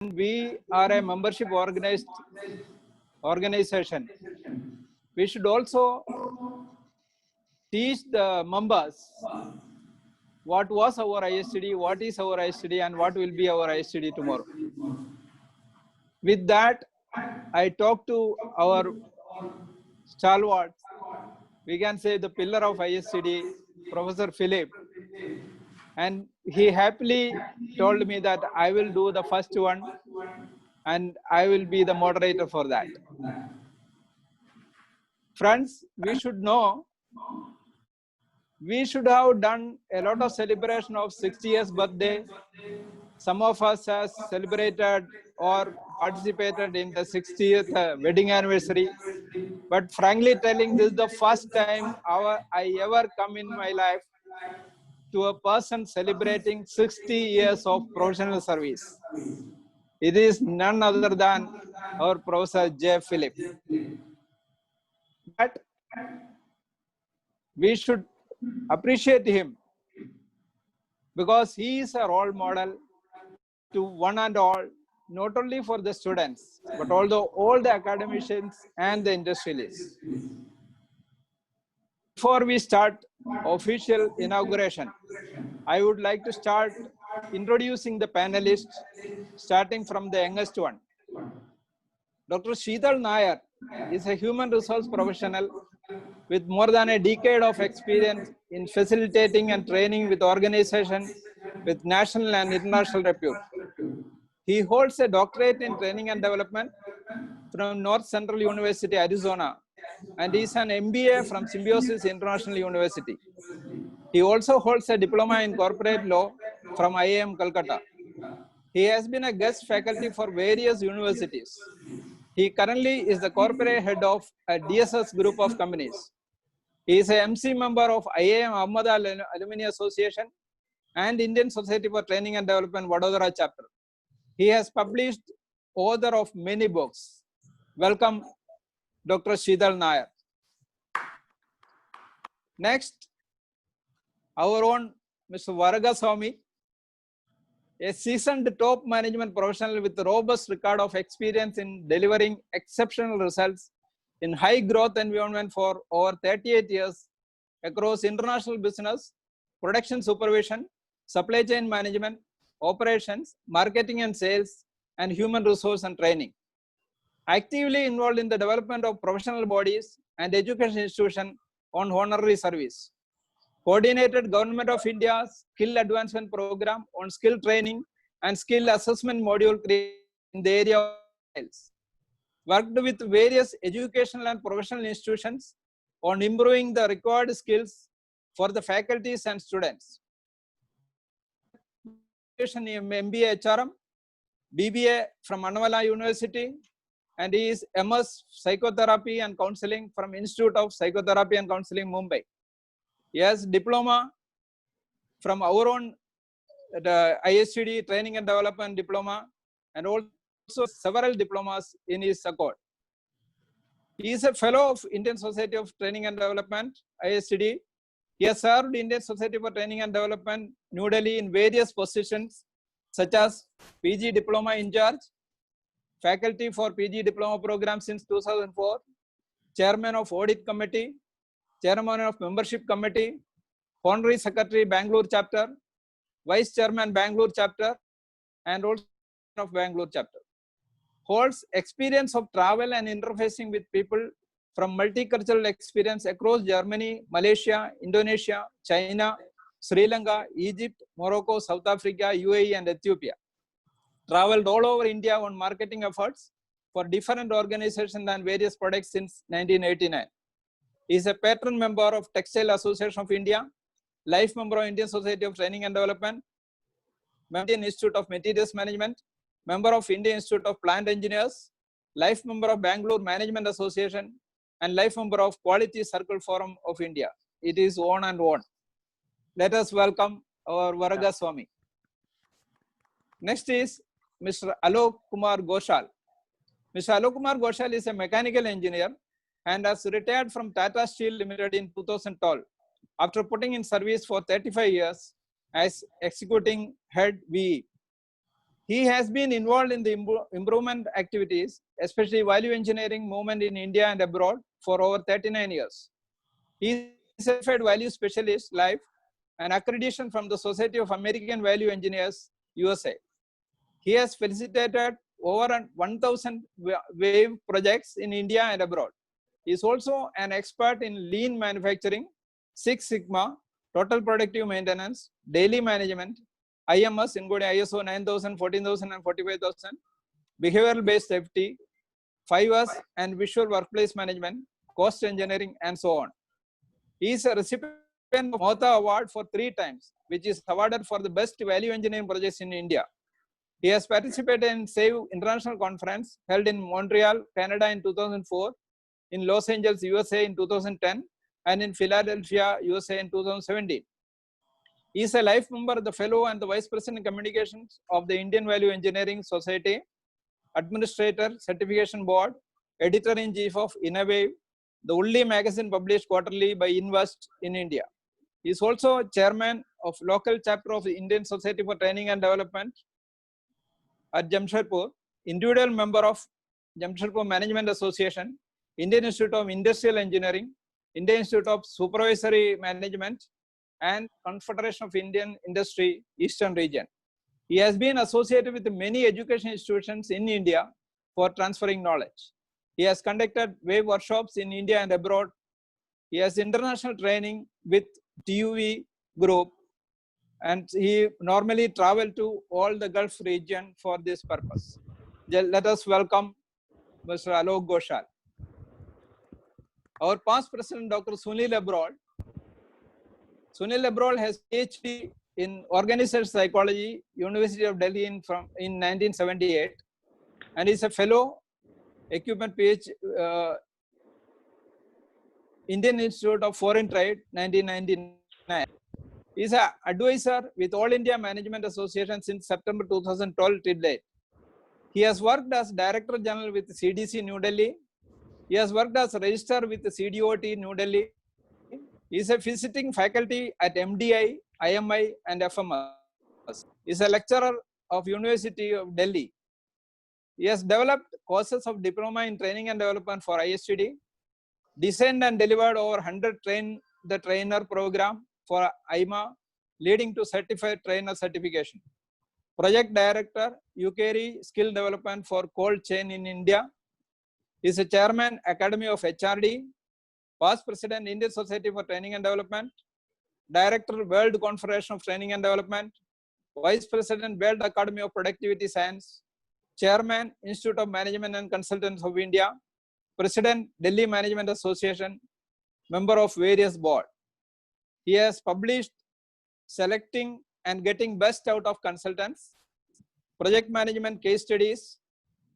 we are a membership organization. We should also teach the members what was our ISTD, what is our ISTD, and what will be our ISTD tomorrow. With that, I talk to our stalwart, we can say the pillar of ISTD, Professor Philip, and he happily told me that I will do the first one and I will be the moderator for that. Friends, we should know, we should have done a lot of celebration of 60th birthday. Some of us has celebrated or participated in the 60th wedding anniversary. But frankly telling, this is the first time I ever come in my life to a person celebrating 60 years of professional service. It is none other than our Professor J. Philip. But we should appreciate him because he is a role model to one and all, not only for the students, but also all the academicians and the industrialists. Before we start official inauguration, I would like to start introducing the panelists, starting from the youngest one. Dr. Sheetal Nair is a human resource professional with more than a decade of experience in facilitating and training with organizations with national and international repute. He holds a doctorate in training and development from North Central University, Arizona, and is an MBA from Symbiosis International University. He also holds a diploma in corporate law from IIM Calcutta. He has been a guest faculty for various universities. He currently is the corporate head of a DSS group of companies. He is a MC member of IIM Ahmedabad Alumni Association and Indian Society for Training and Development Vadodara chapter. He has published author of many books. Welcome, Dr. Sheetal Nair. Next, our own Mr. Varagaswamy, a seasoned top management professional with a robust record of experience in delivering exceptional results in high growth environment for over 38 years across international business, production supervision, supply chain management, operations, marketing and sales, and human resource and training. Actively involved in the development of professional bodies and education institutions on honorary service. Coordinated Government of India's Skill Advancement Program on skill training and skill assessment module in the area of sales. Worked with various educational and professional institutions on improving the required skills for the faculties and students. MBA HRM, BBA from Annamalai University, and he is MS Psychotherapy and Counseling from Institute of Psychotherapy and Counseling, Mumbai. He has diploma from our own ISTD Training and Development Diploma, and also several diplomas in his accord. He is a fellow of Indian Society of Training and Development, ISTD. He has served Indian Society for Training and Development, New Delhi, in various positions such as PG Diploma in charge, faculty for PG Diploma program since 2004, Chairman of Audit Committee, Chairman of Membership Committee, Honorary Secretary Bangalore Chapter, Vice Chairman Bangalore Chapter, and also of Bangalore Chapter. Holds experience of travel and interfacing with people from multicultural experience across Germany, Malaysia, Indonesia, China, Sri Lanka, Egypt, Morocco, South Africa, UAE, and Ethiopia. Traveled all over India on marketing efforts for different organizations and various products since 1989. He is a patron member of Textile Association of India, life member of Indian Society of Training and Development, Indian Institute of Materials Management, member of Indian Institute of Plant Engineers, life member of Bangalore Management Association, and life member of Quality Circle Forum of India. It is on and on. Let us welcome our Varagaswamy. Next is Mr. Alok Kumar Ghoshal. Mr. Alok Kumar Ghoshal is a mechanical engineer and has retired from Tata Steel Limited in 2012 after putting in service for 35 years as executing head VE. He has been involved in the improvement activities, especially value engineering movement in India and abroad for over 39 years. He is a certified value specialist live and accreditation from the Society of American Value Engineers, USA. He has facilitated over 1,000 wave projects in India and abroad. He is also an expert in lean manufacturing, Six Sigma, total productive maintenance, daily management, IMS, including ISO 9000, 14000, and 45000, behavioral based safety, 5S, and visual workplace management, cost engineering, and so on. He is a recipient of MOTA Award for 3 times, which is awarded for the best value engineering projects in India. He has participated in SAVE International Conference held in Montreal, Canada in 2004, in Los Angeles, USA in 2010, and in Philadelphia, USA in 2017. He is a life member, the fellow and the vice president communications of the Indian Value Engineering Society, administrator, certification board, editor-in-chief of Innovate, the only magazine published quarterly by Invest in India. He is also chairman of local chapter of the Indian Society for Training and Development at Jamshedpur, individual member of Jamshedpur Management Association, Indian Institute of Industrial Engineering, Indian Institute of Supervisory Management, and Confederation of Indian Industry, Eastern Region. He has been associated with many education institutions in India for transferring knowledge. He has conducted wave workshops in India and abroad. He has international training with TUV group, and he normally travel to all the Gulf region for this purpose. Let us welcome Mr. Alok Ghoshal. Our past president, Dr. Sunil Abrol. Sunil Abrol has PhD in organizational psychology, University of Delhi in 1978, and is a fellow, equipment PhD, Indian Institute of Foreign Trade, 1999. He is an advisor with All India Management Association since September 2012 till date. He has worked as Director General with CDC New Delhi. He has worked as Registrar with the CDOT New Delhi. He is a visiting faculty at MDI, IMI, and FMS. He is a lecturer of University of Delhi. He has developed courses of Diploma in Training and Development for ISTD, designed and delivered over 100 Train the Trainer program for IMA, leading to Certified Trainer certification. Project Director, UKRI Skill Development for Cold Chain in India. He is a Chairman, Academy of HRD, past President, Indian Society for Training and Development, Director, World Confederation of Training and Development, Vice President, World Academy of Productivity Science, Chairman, Institute of Management and Consultants of India, President, Delhi Management Association, member of various boards. He has published Selecting and Getting Best Out of Consultants, Project Management Case Studies,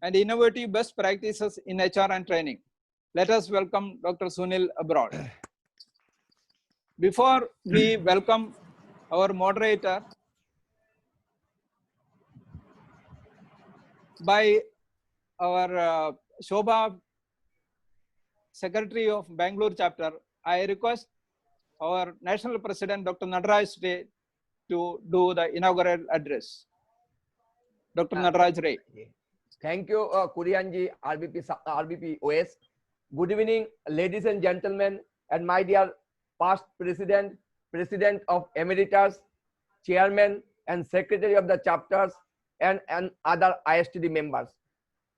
and Innovative Best Practices in HR and Training. Let us welcome Dr. Sunil Abrol. Before we welcome our moderator, by our Shobha, Secretary of Bangalore chapter, I request our National President, Dr. Nataraj Ray, to do the inaugural address. Dr. Nataraj Ray. Thank you, Kurianji, RBP OS. Good evening, ladies and gentlemen, and my dear past President, President of Emeritus, Chairman, and Secretary of the chapters, and other ISTD members.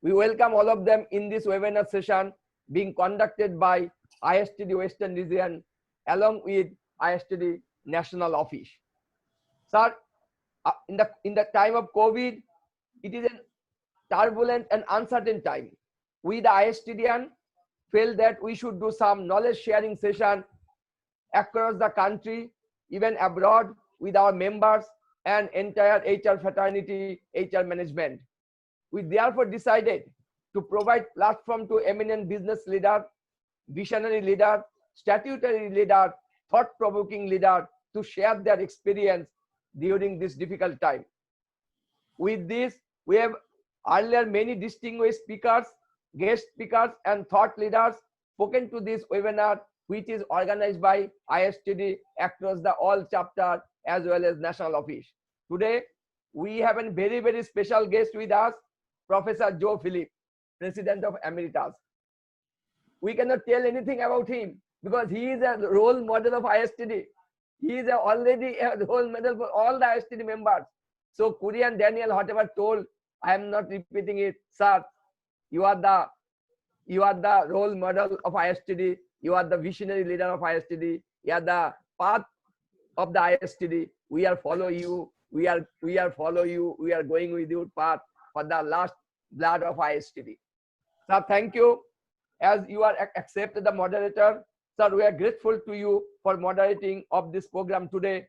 We welcome all of them in this webinar session being conducted by ISTD Western Region along with ISTD National Office. Sir, in the time of COVID, it is a turbulent and uncertain time. We, the ISTDian, felt that we should do some knowledge sharing session across the country, even abroad, with our members and entire HR fraternity, HR management. We therefore decided to provide platform to eminent business leader, visionary leader, statutory leader, thought-provoking leader to share their experience during this difficult time. With this, we have earlier many distinguished speakers, guest speakers, and thought leaders spoken to this webinar, which is organized by ISTD across the all chapter as well as national office. Today, we have a very, very special guest with us, Professor Joe Philip, President of Emeritus. We cannot tell anything about him because he is a role model of ISTD. He is already a role model for all the ISTD members. So Kurian Daniel, whatever told, I am not repeating it. Sir, you are the role model of ISTD. You are the visionary leader of ISTD. You are the path of the ISTD. We are follow you. We are follow you. We are going with your path for the last blood of ISTD. Sir, thank you. As you are accepted the moderator, sir, we are grateful to you for moderating of this program today,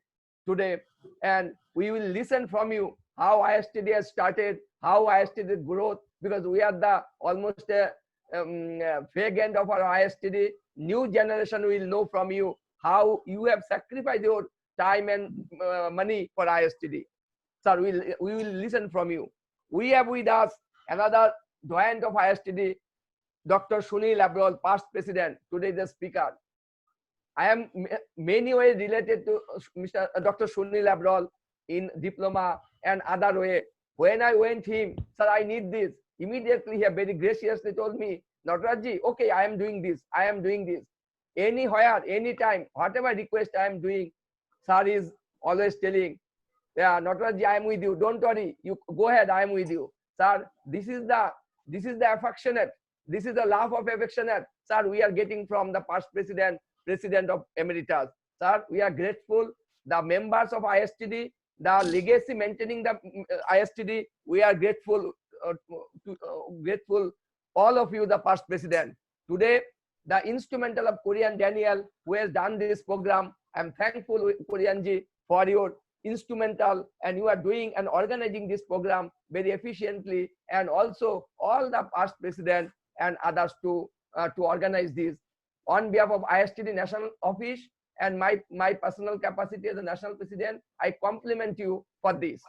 and we will listen from you how ISTD has started, how ISTD growth, because we are the almost fag end of our ISTD. New generation will know from you how you have sacrificed your time and money for ISTD. Sir, we will listen from you. We have with us another doyen of ISTD, Dr. Sunil Abrol, past president, today the speaker. I am many ways related to Dr. Sunil Abrol in diploma and other way. When I went him, sir, I need this. Immediately he very graciously told me, Natarajji, okay, I am doing this. I am doing this. Anywhere, anytime, whatever request I am doing, sir is always telling, yeah, Natarajji, I am with you. Don't worry. You go ahead. I am with you. Sir, this is the affectionate. This is the love of affectionate. Sir, we are getting from the past president of Emeritus. Sir, we are grateful. The members of ISTD, the legacy maintaining the ISTD, we are grateful, grateful all of you, the past president. Today, the instrumental of Kurian Daniel, who has done this program. I am thankful, Kurianji, for your instrumental, and you are doing and organizing this program very efficiently, and also all the past president and others to organize this. On behalf of ISTD National Office and my personal capacity as a national president, I compliment you for this.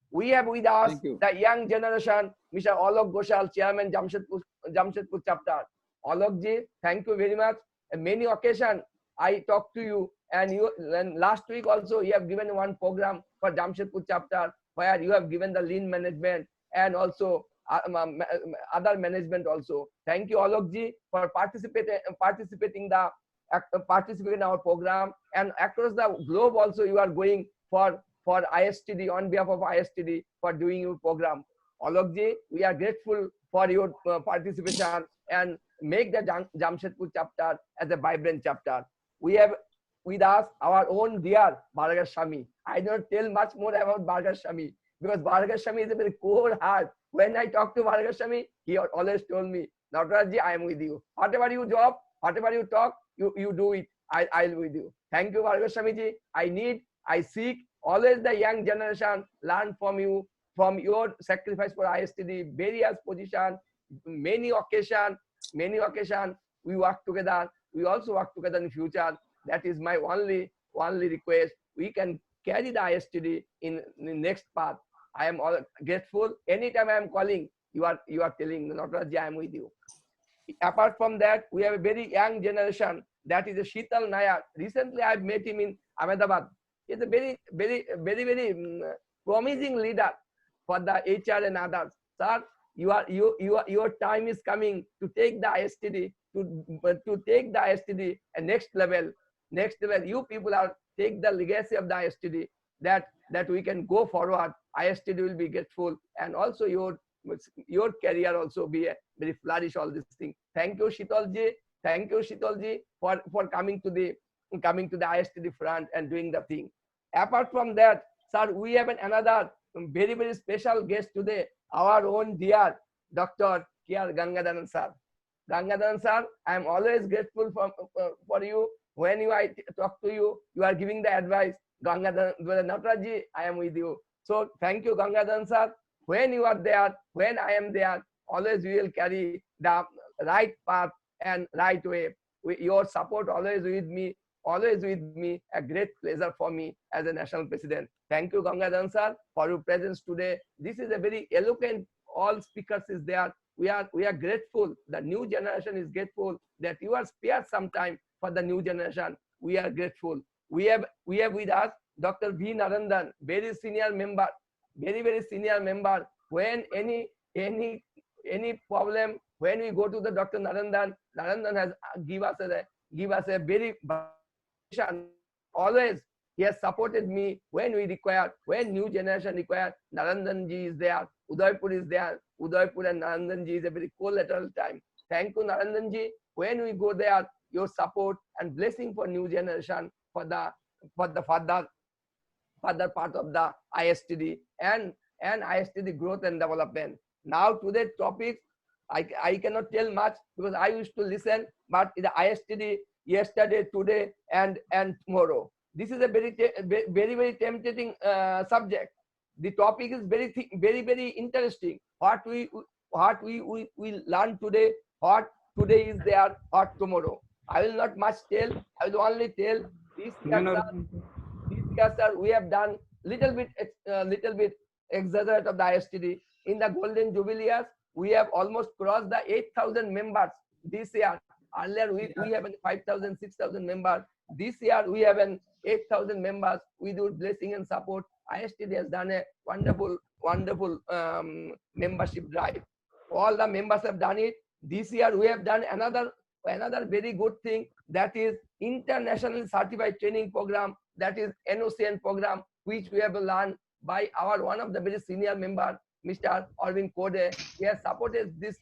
We have with us the young generation, Mr. Alok Ghoshal, Chairman, Jamshedpur chapter. Alok ji, thank you very much. On many occasions, I talked to you, and last week also you have given one program for Jamshedpur chapter where you have given the lean management and also other management also. Thank you, Alok ji, for participating in our program, and across the globe also you are going for ISTD, on behalf of ISTD, for doing your program. Alok ji, we are grateful for your participation and make the Jamshedpur chapter as a vibrant chapter. We have with us our own dear Bhargav Shami. I don't tell much more about Bhargav Shami because Bhargav Shami is a very cold heart. When I talk to Bhargav Shami, he always told me, Natarajji, I am with you. Whatever you job, whatever you talk, you do it. I'll with you. Thank you, Bhargav Shami ji. I seek always the young generation learn from you, from your sacrifice for ISTD, various positions, many occasions, we work together. We also work together in future. That is my only request. We can carry the ISTD in the next path. I am all grateful. Anytime I am calling, you are telling, Natarajji, I am with you. Apart from that, we have a very young generation. That is a Sheetal Nayak. Recently, I have met him in Ahmedabad. He is a very promising leader for the HR and others. Sir, your time is coming to take the ISTD to take the ISTD and next level. You people are take the legacy of the ISTD that we can go forward. ISTD will be grateful, and also your career also be a very flourish. All this thing. Thank you, Sheetalji. Thank you, Sheetalji, for coming to the ISTD front and doing the thing. Apart from that, sir, we have another very special guest today. Our own dear Dr. K.R. Gangadharan sir. Gangadharan sir, I am always grateful for you. When I talk to you, you are giving the advice. Gangadharan, Natarajji, I am with you. So thank you, Gangadharan sir. When you are there, when I am there, always we will carry the right path and right way. Your support always with me. A great pleasure for me as a national president. Thank you, Gangadharan sir, for your presence today. This is a very eloquent. All speakers is there. We are grateful. The new generation is grateful that you are spared some time for the new generation. We are grateful. We have with us Dr. V. Narandan, very senior member very senior member. When any problem, when we go to the Dr. Narandan has give us a very always. He has supported me when we require, when new generation require. Narandan ji is there, Udaipur is there. Udaipur and Narandan ji is a very collateral time. Thank you, Narandan ji. When we go there, your support and blessing for new generation, for the further part of the ISTD and ISTD growth and development. Now today's topic, I cannot tell much because I used to listen, but the ISTD yesterday, today, and tomorrow. This is a very tempting subject. The topic is very interesting. What we learn today, what today is there, what tomorrow. I will not much tell. I will only tell this year, sir, we have done little bit exaggerate of the ISTD. In the Golden Jubilee years, we have almost crossed the 8,000 members this year. Earlier, we have 5,000, 6,000 members. This year, we have 8,000 members. With your blessing and support, ISTD has done a wonderful membership drive. All the members have done it. This year, we have done another very good thing, that is internationally certified training program, that is NOCN program, which we have learned by our one of the very senior member, Mr. Arvind Kode. He has supported this,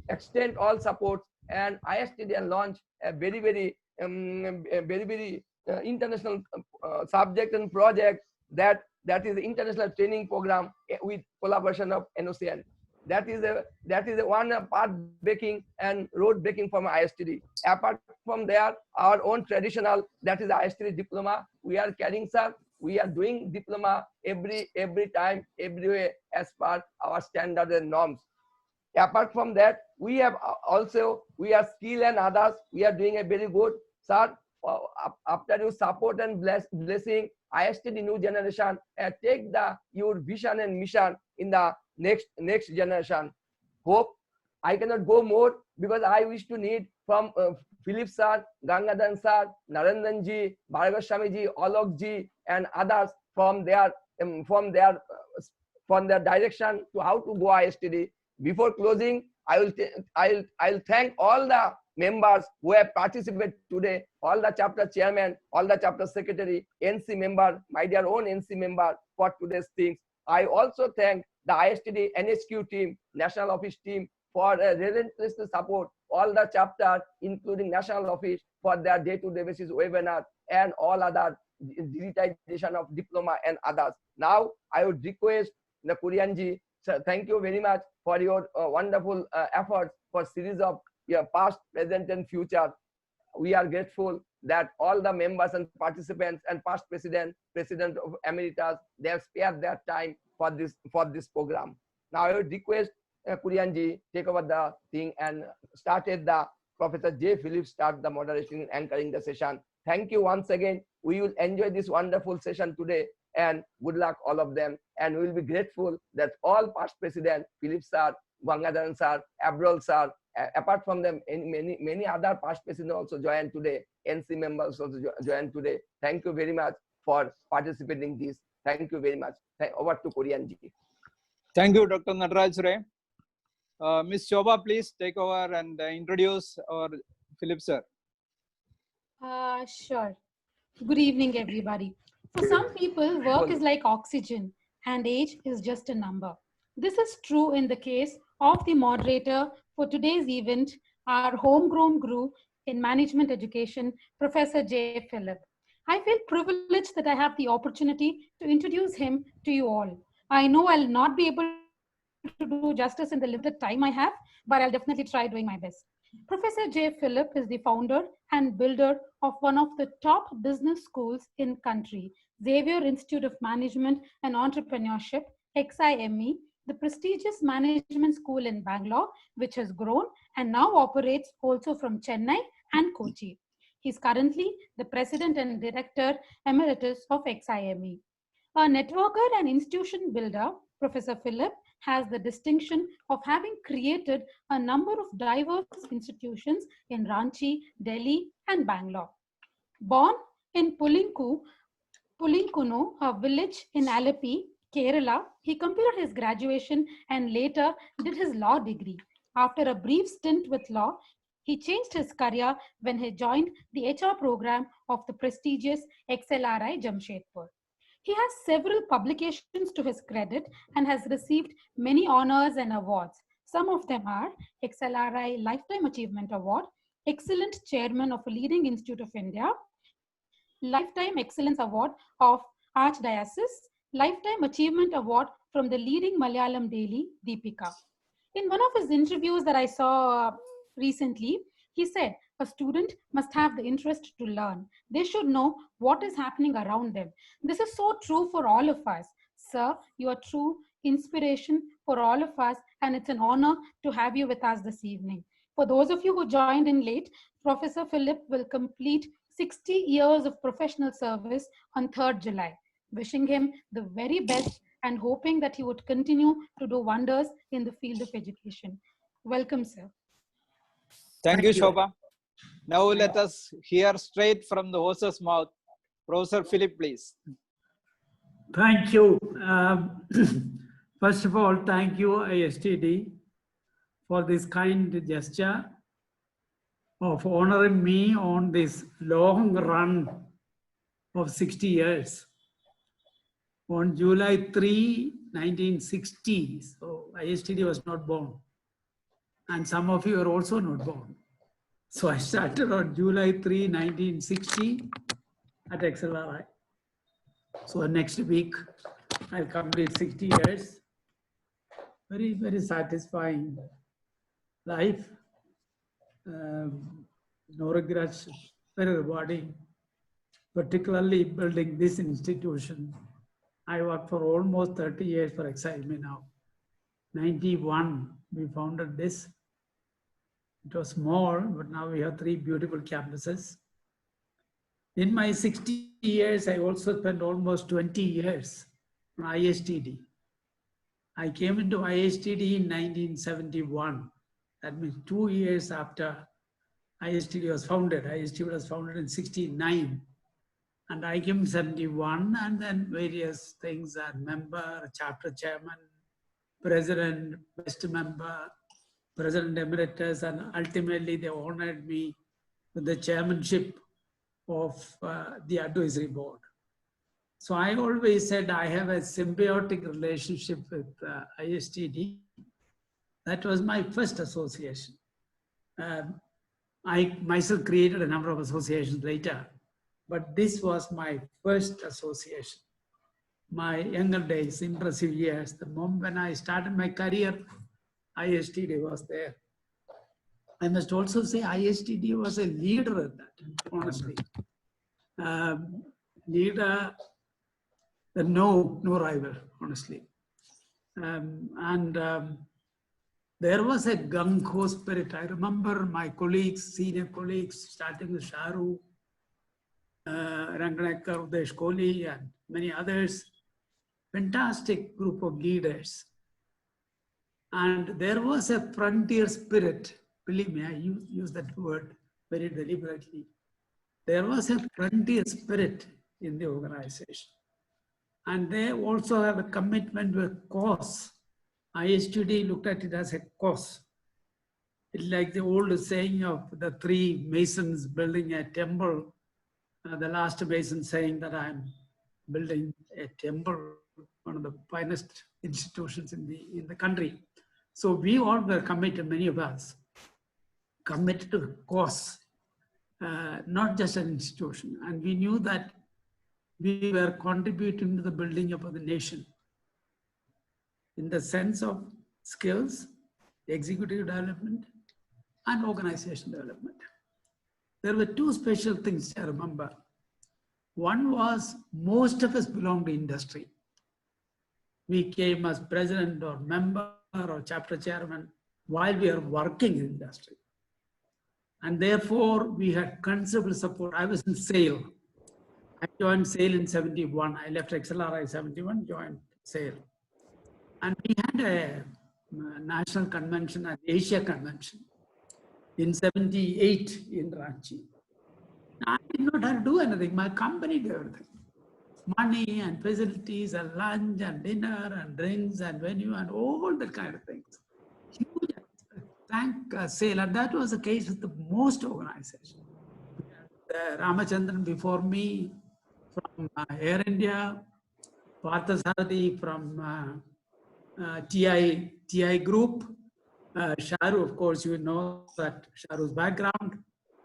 extend all support, and ISTD has launched a very international subject and project, that is the international training program with collaboration of NOCN. That is a one path breaking and road breaking from ISTD. Apart from there, our own traditional, that is ISTD diploma, we are carrying, sir. We are doing diploma every time, everywhere, as per our standard and norms. Apart from that, we are skill and others. We are doing a very good, sir. After your support and blessing, ISTD new generation take your vision and mission in the next generation. Hope I cannot go more because I wish to need from Philip sir, Gangadhan sir, Narandan ji, Bhargav Swami ji, Alok ji, and others from their direction to how to go ISTD. Before closing, I'll thank all the members who have participated today, all the chapter chairman, all the chapter secretary, NC member, my dear own NC member for today's things. I also thank the ISTD NHQ team, National Office team, for relentless support, all the chapter, including National Office, for their day-to-day basis webinar and all other digitization of diploma and others. Now, I would request the Kurianji, sir, thank you very much for your wonderful efforts for series of your past, present, and future. We are grateful that all the members and participants and past president of Emeritus, they have spared their time for this program. Now I would request Kurianji take over the thing and started the Professor J. Philip start the moderation and anchoring the session. Thank you once again. We will enjoy this wonderful session today, and good luck all of them. And we will be grateful that all past president, Philip sir, Gangadhan sir, Abrol sir, apart from them, many other past presidents also joined today. NC members also joined today. Thank you very much for participating in this. Thank you very much. Over to Kurianji. Thank you, Dr. Nataraj Ray. Ms. Shobha, please take over and introduce our Philip sir. Sure. Good evening, everybody. For some people, work is like oxygen and age is just a number. This is true in the case of the moderator for today's event, our homegrown guru in management education, Professor J. Philip. I feel privileged that I have the opportunity to introduce him to you all. I know I'll not be able to do justice in the limited time I have, but I'll definitely try doing my best. Professor J. Philip is the founder and builder of one of the top business schools in country, Xavier Institute of Management and Entrepreneurship, XIME, the prestigious management school in Bangalore, which has grown and now operates also from Chennai and Kochi. He's currently the president and director emeritus of XIME. A networker and institution builder, Professor Philip has the distinction of having created a number of diverse institutions in Ranchi, Delhi, and Bangalore. Born in Pulinkunu, a village in Alleppey, Kerala, he completed his graduation and later did his law degree. After a brief stint with law, he changed his career when he joined the HR program of the prestigious XLRI Jamshedpur. He has several publications to his credit and has received many honors and awards. Some of them are XLRI Lifetime Achievement Award, Excellent Chairman of a Leading Institute of India, Lifetime Excellence Award of Archdiocese, Lifetime Achievement Award from the leading Malayalam daily, Deepika. In one of his interviews that I saw recently, he said a student must have the interest to learn. They should know what is happening around them. This is so true for all of us. Sir, you are true inspiration for all of us, and it's an honor to have you with us this evening. For those of you who joined in late, Professor Philip will complete 60 years of professional service on 3rd July. Wishing him the very best and hoping that he would continue to do wonders in the field of education. Welcome, sir. Thank you, Shobha. Now let us hear straight from the horse's mouth. Professor Philip, please. Thank you. First of all, thank you, ISTD, for this kind gesture of honoring me on this long run of 60 years. On July 3, 1960, so ISTD was not born. And some of you are also not born. So I started on July 3, 1960 at XLRI. So next week, I'll complete 60 years. Very, very satisfying life. No regrets, very rewarding, particularly building this institution. I worked for almost 30 years for XIME now. 91, we founded this. It was small, but now we have 3 beautiful campuses. In my 60 years, I also spent almost 20 years on ISTD. I came into ISTD in 1971. That means 2 years after ISTD was founded. ISTD was founded in 69. And I came in 71, and then various things as member, chapter chairman, president, best member, president emeritus, and ultimately they honored me with the chairmanship of the advisory board. So I always said I have a symbiotic relationship with ISTD. That was my first association. I myself created a number of associations later, but this was my first association. My younger days, impressive years, the moment when I started my career, ISTD was there. I must also say ISTD was a leader at that, honestly. Leader, no rival, honestly. There was a gung-ho spirit. I remember my colleagues, senior colleagues, starting with Sharu, Ranganekar, Udesh Kohli, and many others. Fantastic group of leaders. And there was a frontier spirit. Believe me, I use that word very deliberately. There was a frontier spirit in the organization. And they also have a commitment with cause. ISTD looked at it as a cause. It's like the old saying of the 3 masons building a temple. The last mason saying that I'm building a temple, one of the finest institutions in the country. So we all were committed, many of us, committed to the cause, not just an institution. And we knew that we were contributing to the building up of the nation in the sense of skills, executive development, and organization development. There were 2 special things I remember. One was most of us belong to industry. We came as president or member or chapter chairman while we are working in industry. And therefore, we had considerable support. I was in SAIL. I joined SAIL in 71. I left XLRI 71, joined SAIL. And we had a national convention, an Asia convention in 78 in Ranchi. I did not have to do anything. My company did everything. money and facilities and lunch and dinner and drinks and venue and all that kind of things. Huge tank sale, and that was the case with the most organizations. Ramachandran before me from Air India, Parthasarathi from TI Group, Sharu, of course, you know that Sharu's background,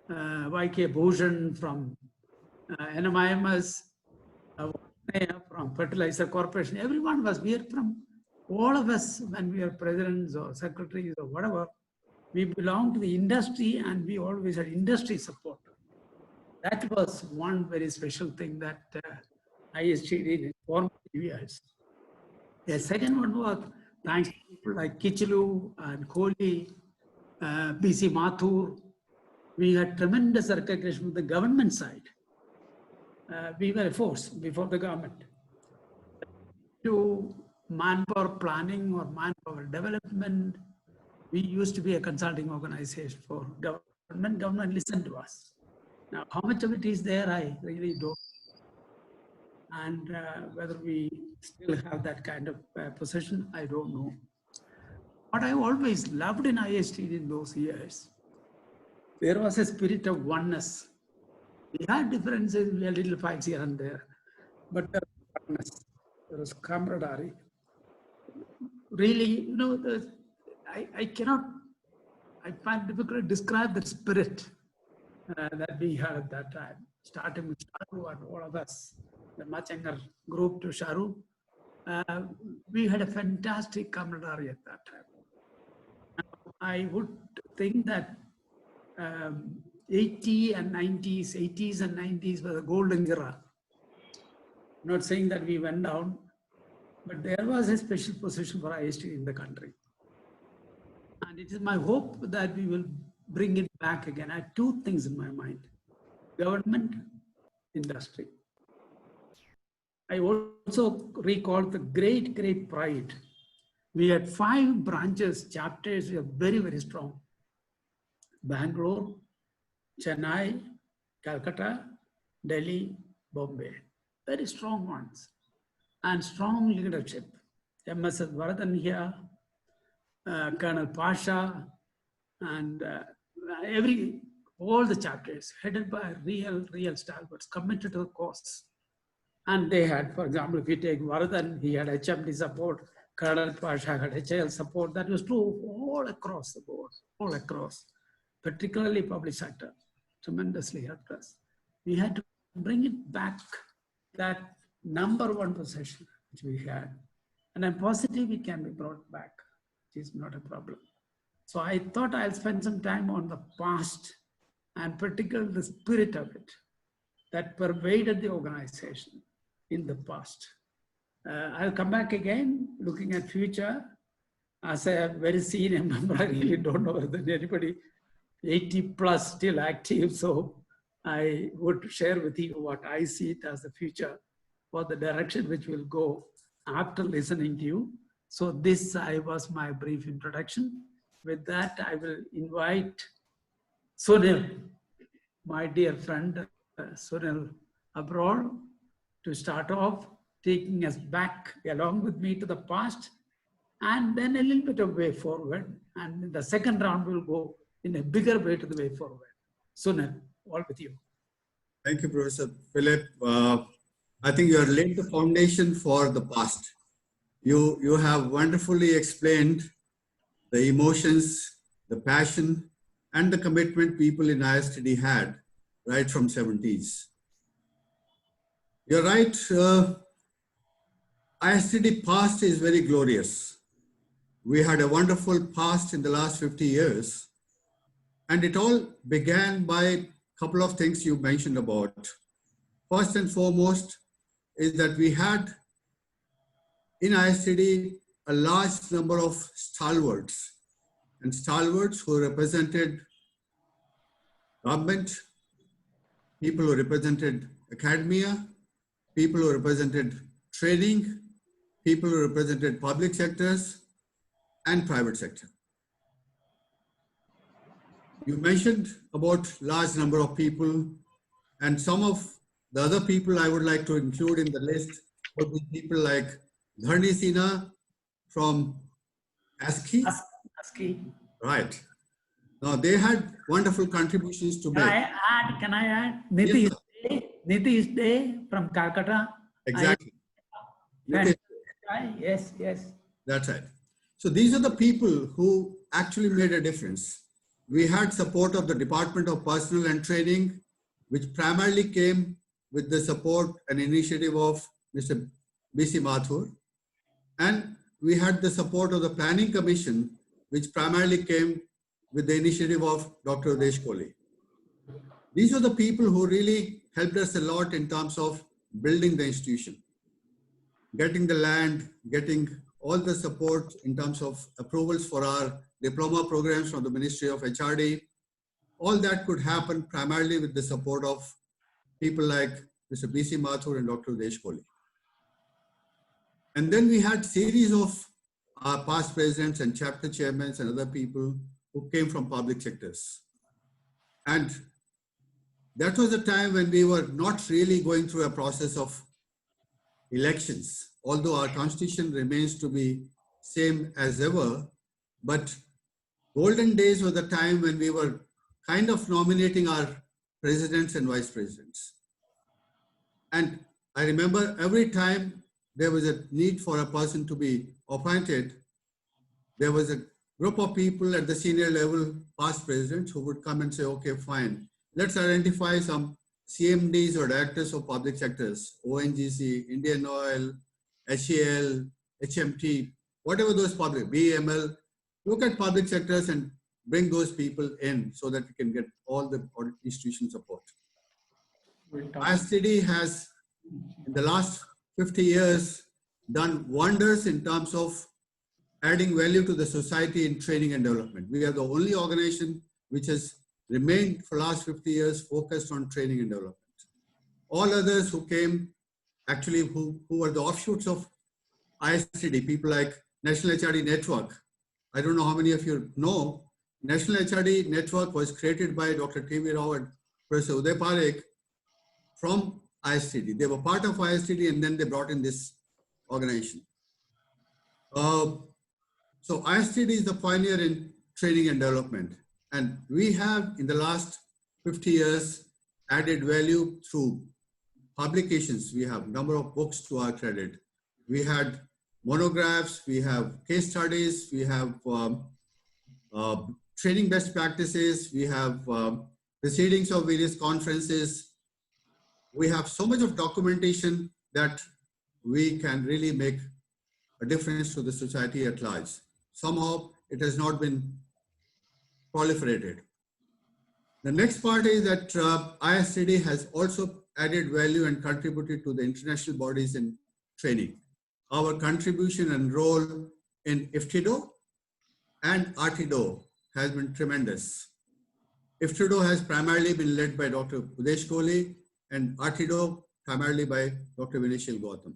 YK Bhushan from NMIMS, from Fertilizer Corporation. Everyone was, we are from, all of us, when we are presidents or secretaries or whatever, we belong to the industry and we always had industry support. That was one very special thing that IST did in former years. The second one was thanks to people like Kichlu and Kohli, BC Mathur. We had tremendous recognition from the government side. We were a force before the government. To manpower planning or manpower development, we used to be a consulting organization for government. Government listened to us. Now, how much of it is there, I really don't. And whether we still have that kind of position, I don't know. What I always loved in IST in those years, there was a spirit of oneness. We had differences, we had little fights here and there, but there was oneness, there was camaraderie. Really, you know, I find it difficult to describe the spirit that we had at that time, starting with Sharu and all of us, the much younger group to Sharu. We had a fantastic camaraderie at that time. I would think that 80s and 90s were the golden era. I'm not saying that we went down, but there was a special position for IST in the country. And it is my hope that we will bring it back again. I have two things in my mind: government, industry. I also recall the great pride. We had 5 branches, chapters, we are very, very strong. Bangalore, Chennai, Calcutta, Delhi, Bombay. Very strong ones. And strong leadership. MSS Varadan here, Colonel Pasha, and all the chapters headed by real stalwarts committed to the cause. And they had, for example, if you take Varadan, he had HMD support, Colonel Pasha had HAL support. That was true all across the board, all across, particularly public sector, tremendously helped us. We had to bring it back, that #1 position which we had. And I'm positive it can be brought back. It is not a problem. So I thought I'll spend some time on the past and particularly the spirit of it that pervaded the organization in the past. I'll come back again looking at future. As a very senior member, I really don't know whether anybody 80 plus still active. So I would share with you what I see it as the future for the direction which will go after listening to you. So this was my brief introduction. With that, I will invite Sunil, my dear friend, Sunil Abroad, to start off, taking us back along with me to the past, and then a little bit of way forward. And in the second round, we'll go in a bigger way to the way forward. Sunil, all with you. Thank you, Professor Philip. I think you have laid the foundation for the past. You have wonderfully explained the emotions, the passion, and the commitment people in ISTD had right from 70s. You're right, ISTD past is very glorious. We had a wonderful past in the last 50 years, and it all began by a couple of things you mentioned about. First and foremost is that we had in ISTD a large number of stalwarts, and stalwarts who represented government, people who represented academia, people who represented trading, people who represented public sectors and private sector. You mentioned about large number of people, and some of the other people I would like to include in the list would be people like Dharni Sinha from ASCII. ASCII. Right. Now, they had wonderful contributions to make. Can I add? Yes, Nitish Day from Calcutta. exactly. Yes, yes. That's right. So these are the people who actually made a difference. We had support of the Department of Personnel and Training, which primarily came with the support and initiative of Mr. B.C. Mathur. And we had the support of the Planning Commission, which primarily came with the initiative of Dr. Udesh Kohli. These are the people who really helped us a lot in terms of building the institution, getting the land, getting all the support in terms of approvals for our diploma programs from the Ministry of HRD. All that could happen primarily with the support of people like Mr. B.C. Mathur and Dr. Udesh Kohli. And then we had series of our past presidents and chapter chairmen and other people who came from public sectors. And that was a time when we were not really going through a process of elections, although our constitution remains to be same as ever. But golden days were the time when we were kind of nominating our presidents and vice presidents. And I remember every time there was a need for a person to be appointed, there was a group of people at the senior level, past presidents, who would come and say, okay, fine, let's identify some CMDs or directors of public sectors, ONGC, Indian Oil, HAL, HMT, whatever those public, BML, look at public sectors and bring those people in so that we can get all the institution support. ISTD has, in the last 50 years, done wonders in terms of adding value to the society in training and development. We are the only organization which has remained for the last 50 years focused on training and development. All others who came, actually who were the offshoots of ISTD, people like National HRD Network. I don't know how many of you know, National HRD Network was created by Dr. T.V. Rao and Professor Uday Parekh from ISTD. They were part of ISTD and then they brought in this organization. So ISTD is the pioneer in training and development. And we have, in the last 50 years, added value through publications. We have a number of books to our credit. We had monographs, we have case studies, we have training best practices, we have proceedings of various conferences. We have so much of documentation that we can really make a difference to the society at large. Somehow it has not been proliferated. The next part is that ISTD has also added value and contributed to the international bodies in training. Our contribution and role in IFTDO and RTDO has been tremendous. IFTDO has primarily been led by Dr. Udesh Kohli and RTDO primarily by Dr. Vinayshil Gautam.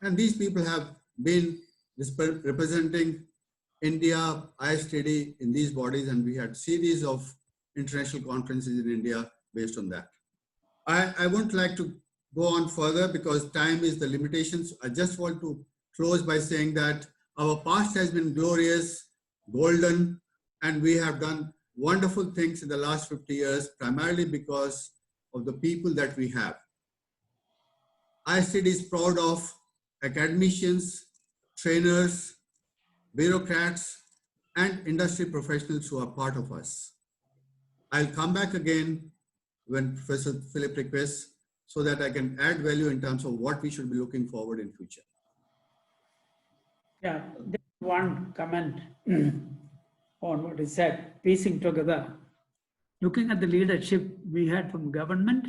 And these people have been representing India, ISTD in these bodies, and we had series of international conferences in India based on that. I won't like to go on further because time is the limitations. I just want to close by saying that our past has been glorious, golden, and we have done wonderful things in the last 50 years, primarily because of the people that we have. ISTD is proud of academicians, trainers, bureaucrats, and industry professionals who are part of us. I'll come back again when Professor Philip requests so that I can add value in terms of what we should be looking forward in future. Yeah, one comment on what is said, piecing together. Looking at the leadership we had from government,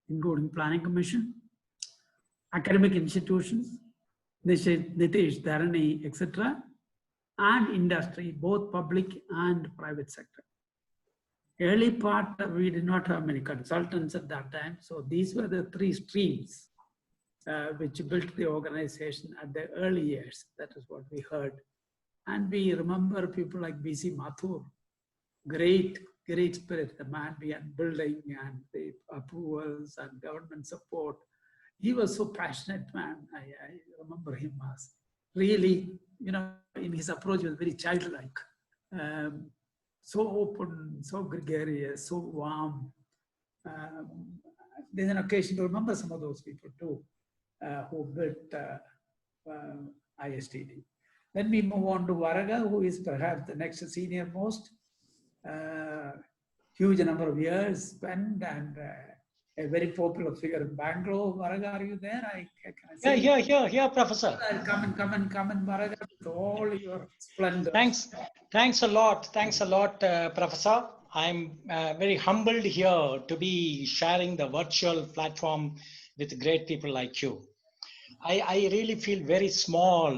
including Planning Commission, academic institutions, Nitish, Dharani, etc., and industry, both public and private sector. Early part, we did not have many consultants at that time. So these were the three streams which built the organization at the early years. That is what we heard. And we remember people like B.C. Mathur, great great spirit, the man behind building and the approvals and government support. He was so passionate, man. I remember him as really, in his approach, he was very childlike. So open, so gregarious, so warm. There's an occasion to remember some of those people too, who built ISTD. Then we move on to Varaga, who is perhaps the next senior most. Huge number of years spent and a very popular figure in Bangalore. Varaga, are you there? Can I see Here, Professor. Come in, Varaga, with all your splendor. Thanks a lot, Professor. I'm very humbled here to be sharing the virtual platform with great people like you. I really feel very small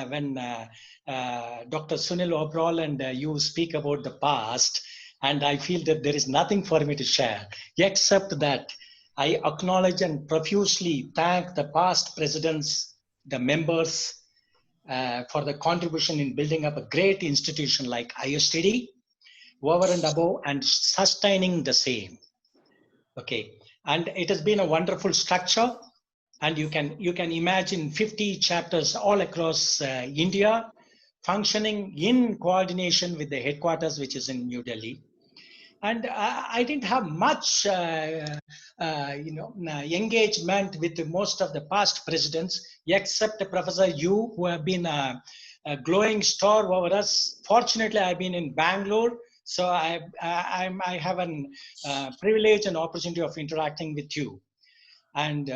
when Dr. Sunil Oberoi and you speak about the past, and I feel that there is nothing for me to share, except that I acknowledge and profusely thank the past presidents, the members, for the contribution in building up a great institution like ISTD, over and above, and sustaining the same. Okay, and it has been a wonderful structure. And you can imagine 50 chapters all across India, functioning in coordination with the headquarters, which is in New Delhi. And I didn't have much, engagement with most of the past presidents, except Professor Yu, who have been a glowing star over us. Fortunately, I've been in Bangalore, so I have an privilege and opportunity of interacting with you. And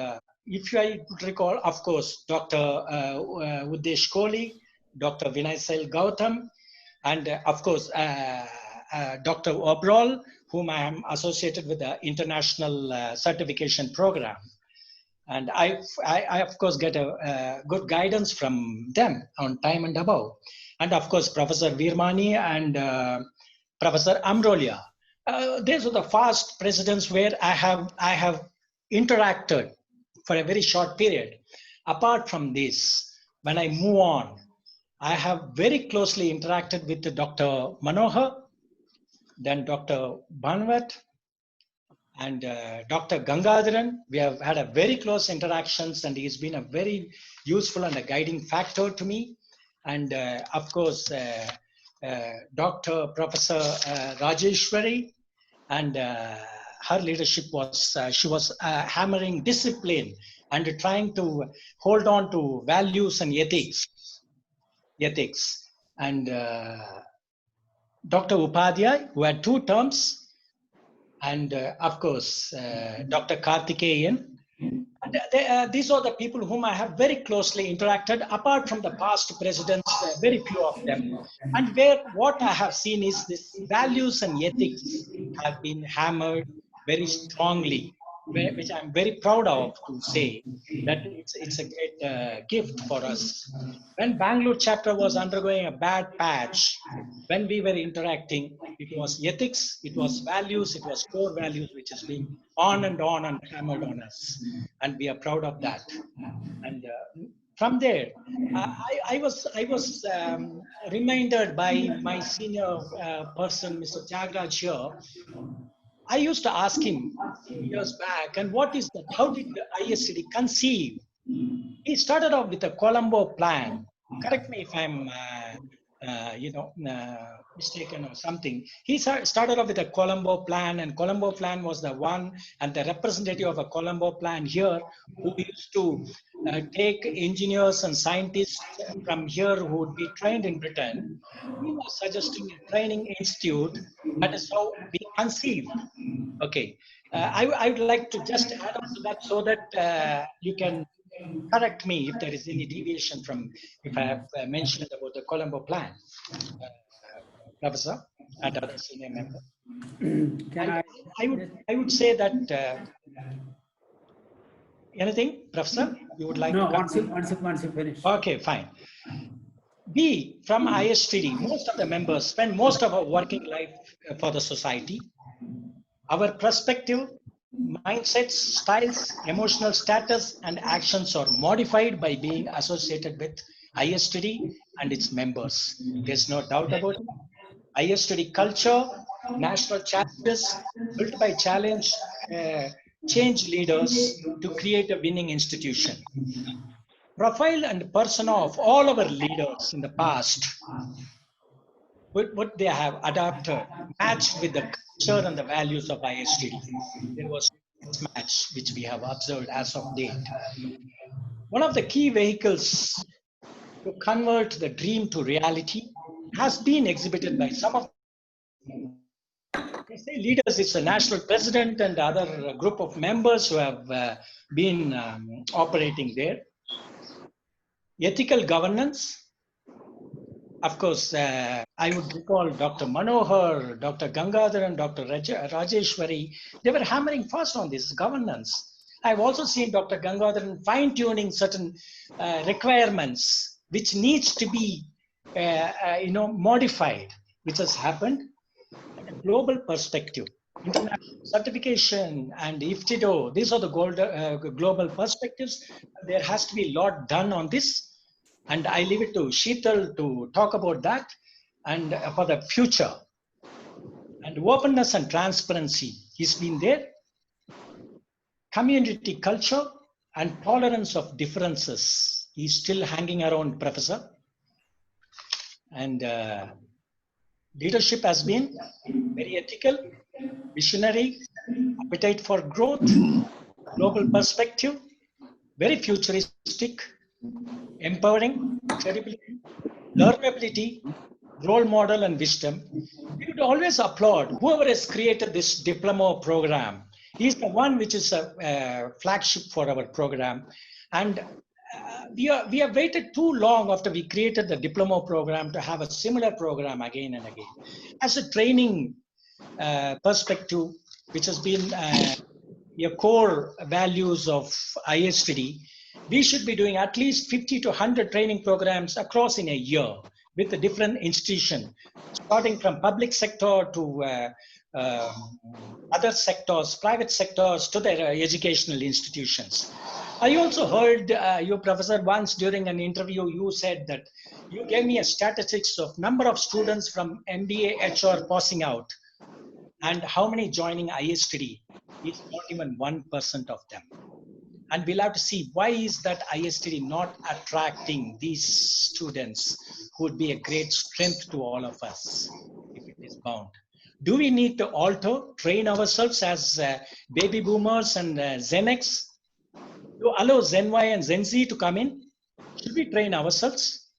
if I could recall, of course, Dr. Uddesh Kohli, Dr. Vinay Sail Gautam, and of course, Dr. Oberoi, whom I am associated with the international certification program. And I of course, get a good guidance from them on time and above. And of course, Professor Virmani and Professor Amrolia. These are the past presidents where I have interacted for a very short period. Apart from this, when I move on, I have very closely interacted with Dr. Manohar, then Dr. Bhanwat, and Dr. Gangadharan. We have had a very close interactions, and he's been a very useful and a guiding factor to me. And of course, Dr. Professor Rajeshwari, and her leadership was, she was hammering discipline and trying to hold on to values and ethics. And Dr. Upadhyay, who had 2 terms, and of course, Dr. Karthikeyan. And these are the people whom I have very closely interacted, apart from the past presidents, very few of them. And where what I have seen is this values and ethics have been hammered very strongly, which I'm very proud of to say that it's a great gift for us. When Bangalore chapter was undergoing a bad patch, when we were interacting, it was ethics, it was values, it was core values, which has been on and hammered on us. And we are proud of that. And from there, I was reminded by my senior person, Mr. Tyagaraja here. I used to ask him years back, and how did the ISTD conceive? He started off with a Colombo plan. Correct me if I'm, mistaken or something. He started off with a Colombo plan, and Colombo plan was the one, and the representative of a Colombo plan here, who used to take engineers and scientists from here who would be trained in Britain. He was suggesting a training institute. That is how we conceived. Okay, I would like to just add on to that so that you can correct me if there is any deviation from if I have mentioned about the Colombo plan, Professor and other senior member. I would say that anything, Professor, you would like no, to once you finish. Okay, fine. We from ISTD, most of the members spend most of our working life for the society. Our perspective, mindsets, styles, emotional status, and actions are modified by being associated with ISTD and its members. There's no doubt about it. ISTD culture national challenges, built by challenge, change leaders to create a winning institution. Profile and persona of all our leaders in the past, what they have adapted, matched with the culture and the values of ISTD. There was a match which we have observed as of date. One of the key vehicles to convert the dream to reality has been exhibited by some of they say leaders. It's a national president and other group of members who have been operating there. Ethical governance. Of course, I would recall Dr. Manohar, Dr. Gangadhar, and Dr. Rajeshwari. They were hammering fast on this governance. I've also seen Dr. Gangadhar fine-tuning certain requirements which needs to be, modified, which has happened. And a global perspective, international certification and IFTDO, these are the global perspectives. There has to be a lot done on this. And I leave it to Sheetal to talk about that and for the future. And openness and transparency has been there. Community culture and tolerance of differences is still hanging around, Professor. And leadership has been very ethical, visionary, appetite for growth, global perspective, very futuristic, empowering, credibility, learnability, role model, and wisdom. We would always applaud whoever has created this diploma program. He's the one which is a flagship for our program. And we have waited too long after we created the diploma program to have a similar program again and again. As a training perspective, which has been a core values of ISTD, we should be doing at least 50 to 100 training programs across in a year with a different institution, starting from public sector to other sectors, private sectors to their educational institutions. I also heard you, Professor, once during an interview, you said that you gave me a statistics of number of students from MBA HR passing out and how many joining ISTD. It's not even 1% of them. And we'll have to see why is that ISTD not attracting these students who would be a great strength to all of us if it is bound. Do we need to alter, train ourselves as baby boomers and Gen X to allow Gen Y and Gen Z to come in? Should we train ourselves?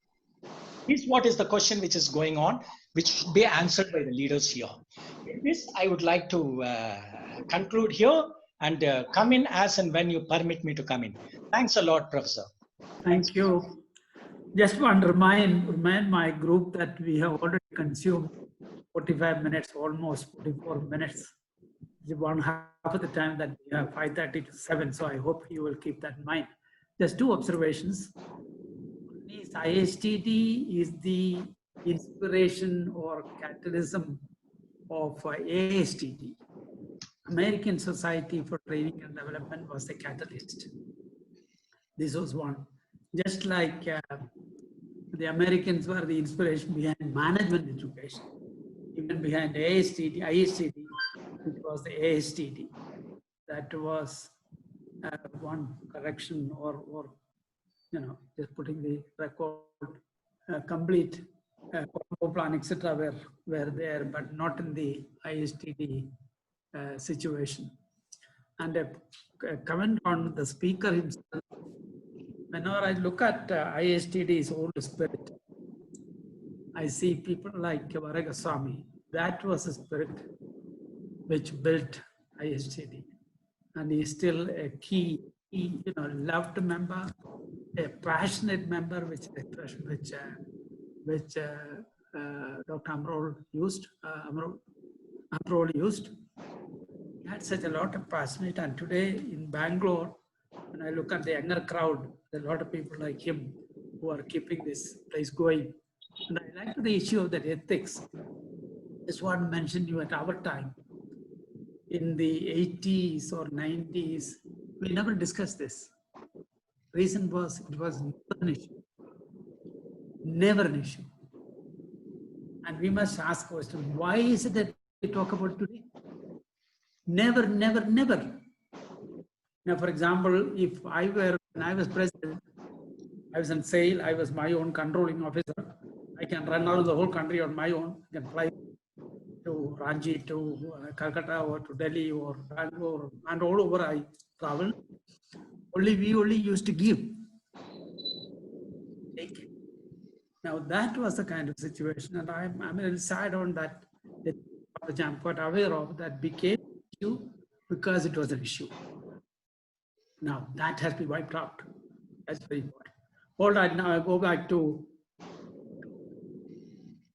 This is what is the question which is going on, which should be answered by the leaders here. With this, I would like to conclude here and come in as and when you permit me to come in. Thanks a lot, Professor. Thank you. Just want to remind my group that we have already consumed 45 minutes, almost 44 minutes. One half of the time that we have 5:30 to 7. So I hope you will keep that in mind. Just two observations. Is ISTD is the inspiration or catalysm of ASTD. American Society for Training and Development was the catalyst. This was one. Just like the Americans were the inspiration behind management education, even behind ISTD, it was the ASTD. That was one correction or just putting the record, complete combo plan, etc. were there, but not in the ISTD situation. And a comment on the speaker himself. Whenever I look at ISTD's old spirit, I see people like Varagaswamy. That was a spirit which built ISTD. And he's still a key loved member, a passionate member, which Dr. Amrol used. Amrol used. He had such a lot of passionate, and today in Bangalore, when I look at the younger crowd, there are a lot of people like him who are keeping this place going. And I like the issue of that ethics. This one mentioned you at our time. In the 80s or 90s, we never discussed this. Reason was it was never an issue. Never an issue. And we must ask question, why is it that talk about today? Never, never, never. Now, for example, if when I was president, I was on sale, I was my own controlling officer. I can run around the whole country on my own. I can fly to Ranchi, to Calcutta, or to Delhi, or Bangalore, and all over I travel. We only used to give. Take it. Now that was the kind of situation, and I'm a little sad on that, which I'm quite aware of, that became an issue because it was an issue. Now that has been wiped out. That's very important. All right, now I go back to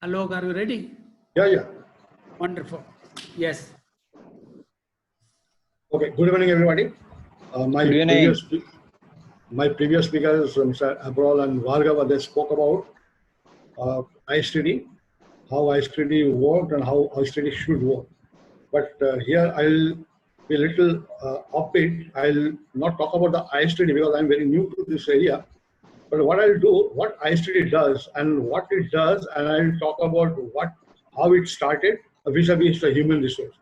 Alok. Are you ready? Yeah, yeah. Wonderful. Yes. Okay. Good evening, everybody. My Good evening. previous speakers, Mr. Abral and Bhargava, they spoke about ISTD, how ISTD worked and how ISTD should work. But here I'll be a little offbeat. I'll not talk about the ISTD because I'm very new to this area. But what I'll do, what ISTD does and what it does, and I'll talk about how it started vis-a-vis the human resource.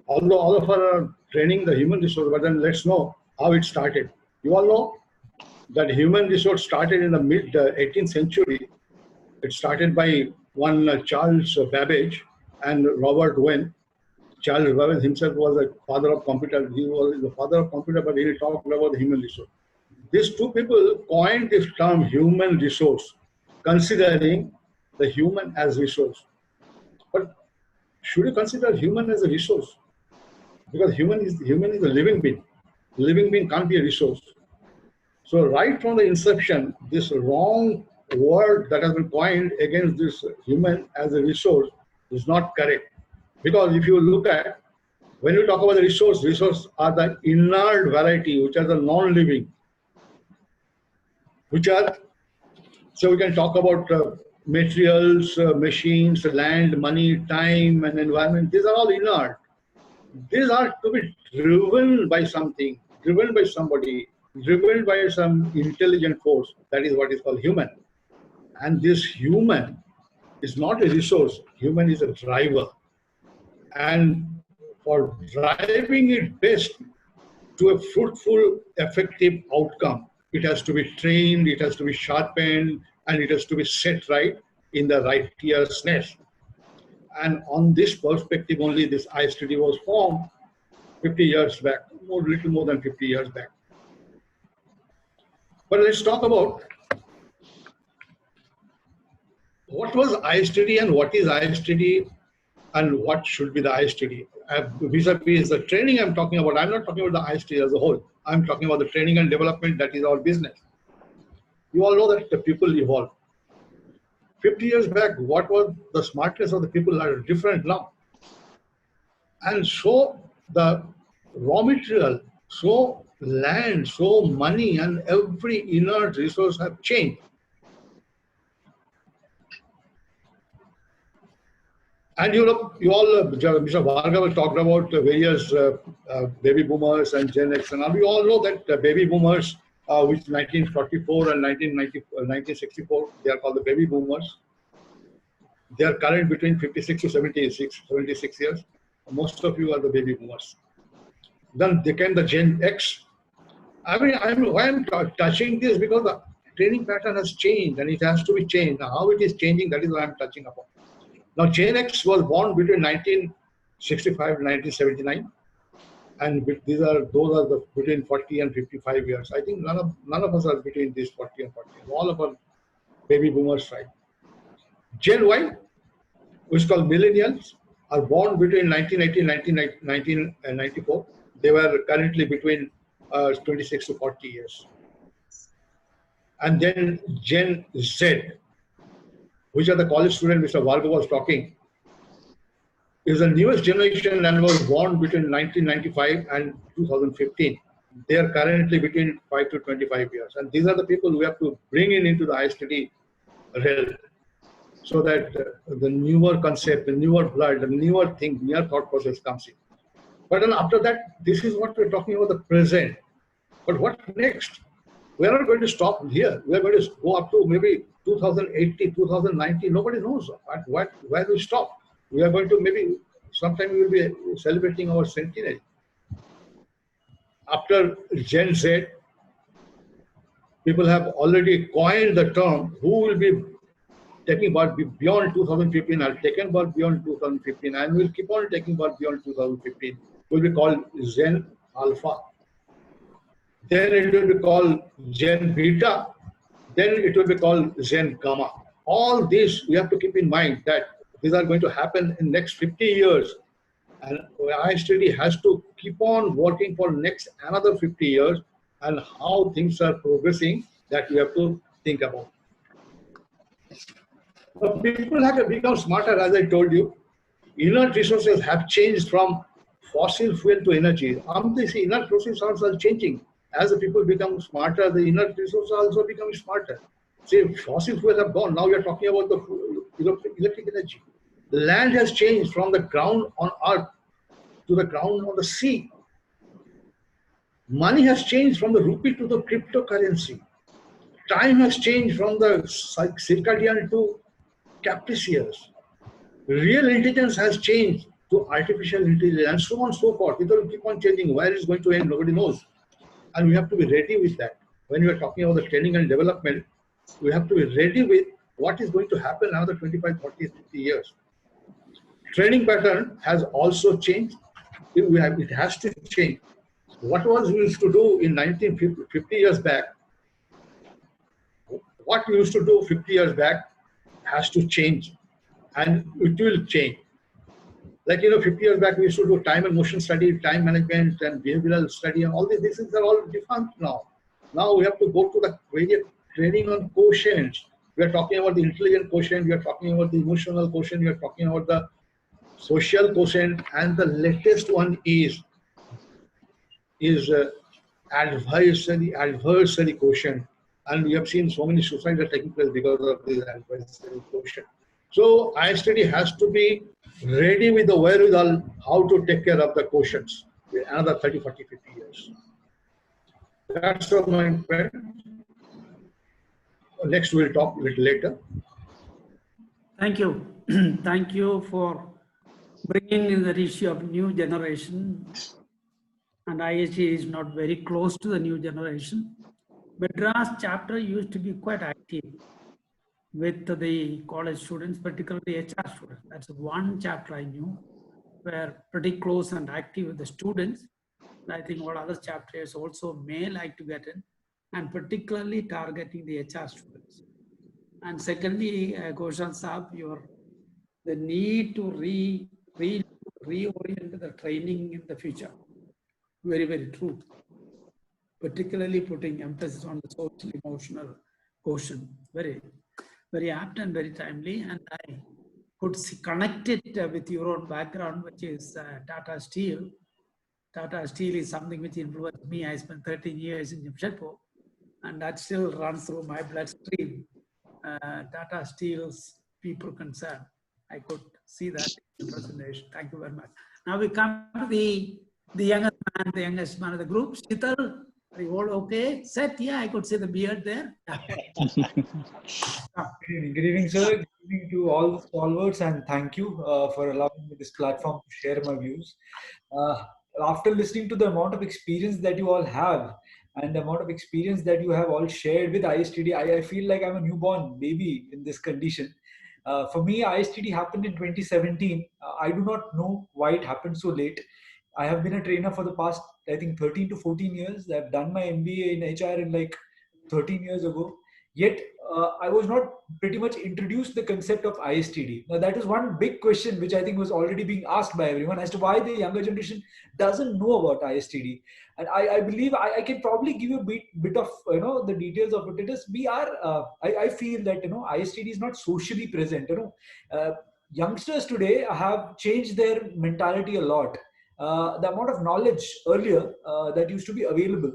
Although all of us are training the human resource, but then let's know how it started. You all know that human resource started in the mid 18th century. It started by one Charles Babbage and Robert Wynne. Charles Babbage himself was a father of computer. He was the father of computer, but he talked about the human resource. These two people coined this term human resource, considering the human as resource. But should you consider human as a resource? Because human is a living being. Living being can't be a resource. So right from the inception, this wrong word that has been coined against this human as a resource is not correct. Because if you look at, when you talk about the resources are the inert variety, which are the non-living, which are, so we can talk about materials, machines, land, money, time, and environment. These are all inert. These are to be driven by something, driven by somebody, driven by some intelligent force. That is what is called human. And this human is not a resource. Human is a driver. And for driving it best to a fruitful, effective outcome, it has to be trained, it has to be sharpened, and it has to be set right in the righteousness. And on this perspective only, this ISTD was formed 50 years back, little more than 50 years back. But let's talk about what was ISTD and what is ISTD and what should be the ISTD. Vis-a-vis the training I'm talking about, I'm not talking about the ISTD as a whole. I'm talking about the training and development, that is our business. You all know that the people evolve. 50 years back, what was the smartness of the people are different now. And so the raw material, so land, so money, and every inert resource have changed. And you all, Mr. Bhargava talked about various baby boomers and Gen X, and we all know that baby boomers, which 1944 and 1964, they are called the baby boomers. They are current between 56 to 76 years. Most of you are the baby boomers. Then they came the Gen X. I mean, why I'm touching this, because the training pattern has changed and it has to be changed. Now, how it is changing, that is what I'm touching upon. Now, Gen X was born between 1965 and 1979, and those are the between 40 and 55 years. I think none of us are between these 40 and 40. All of our baby boomers, right? Gen Y, which is called millennials, are born between 1980 and 1994. They were currently between 26 to 40 years. And then Gen Z, which are the college students Mr. Bhargava was talking, is the newest generation and was born between 1995 and 2015. They are currently between 5 to 25 years. And these are the people we have to bring into the ISTD realm, so that the newer concept, the newer blood, the newer thing, newer thought process comes in. But then after that, this is what we're talking about, the present. But what next? We are not going to stop here. We are going to go up to maybe 2080, 2090. Nobody knows where we stop. We are going to maybe sometime we will be celebrating our centenary. After Gen Z, people have already coined the term who will be taking birth beyond 2015, are taken birth beyond 2015, and will keep on taking birth beyond 2015, will be called Gen Alpha. Then it will be called Gen Beta. Then it will be called Gen Gamma. All this we have to keep in mind that these are going to happen in next 50 years. And ISTD has to keep on working for next another 50 years, and how things are progressing that we have to think about. So people have become smarter, as I told you. Inert resources have changed from fossil fuel to energy. These inert resources are changing. As the people become smarter, the inert resources also become smarter. See, fossil fuels have gone. Now we are talking about the electric energy. The land has changed from the ground on earth to the ground on the sea. Money has changed from the rupee to the cryptocurrency. Time has changed from the circadian to capricious. Real intelligence has changed to artificial intelligence, and so on and so forth. It will keep on changing. Where it's going to end, nobody knows. And we have to be ready with that. When we are talking about the training and development, we have to be ready with what is going to happen another 25, 40, 50 years. Training pattern has also changed. It has to change. What was we used to do in 50 years back, what we used to do 50 years back has to change, and it will change. Like, 50 years back, we used to do time and motion study, time management and behavioral study, and all these things are all different now. Now we have to go to the various training on quotients. We are talking about the intelligent quotient, we are talking about the emotional quotient, we are talking about the social quotient, and the latest one is adversary quotient. And we have seen so many suicides are taking place because of this adversary quotient. So ISTD has to be ready with the wherewithal how to take care of the quotients in another 30, 40, 50 years. That's all my friend. Next we'll talk a little later. Thank you. Thank you for bringing in the issue of new generation. And ISTD is not very close to the new generation. Madras chapter used to be quite active with the college students, particularly HR students. That's one chapter I knew, were pretty close and active with the students. And I think all other chapters also may like to get in, and particularly targeting the HR students. And secondly, Ghoshal Saab, the need to reorient the training in the future. Very, very true. Particularly putting emphasis on the social emotional quotient. Very, very apt and very timely. And I could connect it with your own background, which is Tata Steel. Tata Steel is something which influenced me. I spent 13 years in Jamshedpur, and that still runs through my bloodstream. Tata Steel's people concerned. I could see that in the presentation. Thank you very much. Now we come to the youngest man of the group, Shital. Are you all okay? Set? Yeah, I could see the beard there. Good evening, sir. Good evening to all the stalwarts, and thank you for allowing me this platform to share my views. After listening to the amount of experience that you all have and the amount of experience that you have all shared with ISTD, I feel like I'm a newborn baby in this condition. For me, ISTD happened in 2017. I do not know why it happened so late. I have been a trainer for the past, I think, 13 to 14 years. I've done my MBA in HR in like 13 years ago. Yet, I was not pretty much introduced the concept of ISTD. Now, that is one big question which I think was already being asked by everyone as to why the younger generation doesn't know about ISTD. And I believe I can probably give you a bit of, the details of what it is. I feel that, ISTD is not socially present. Youngsters today have changed their mentality a lot. The amount of knowledge earlier that used to be available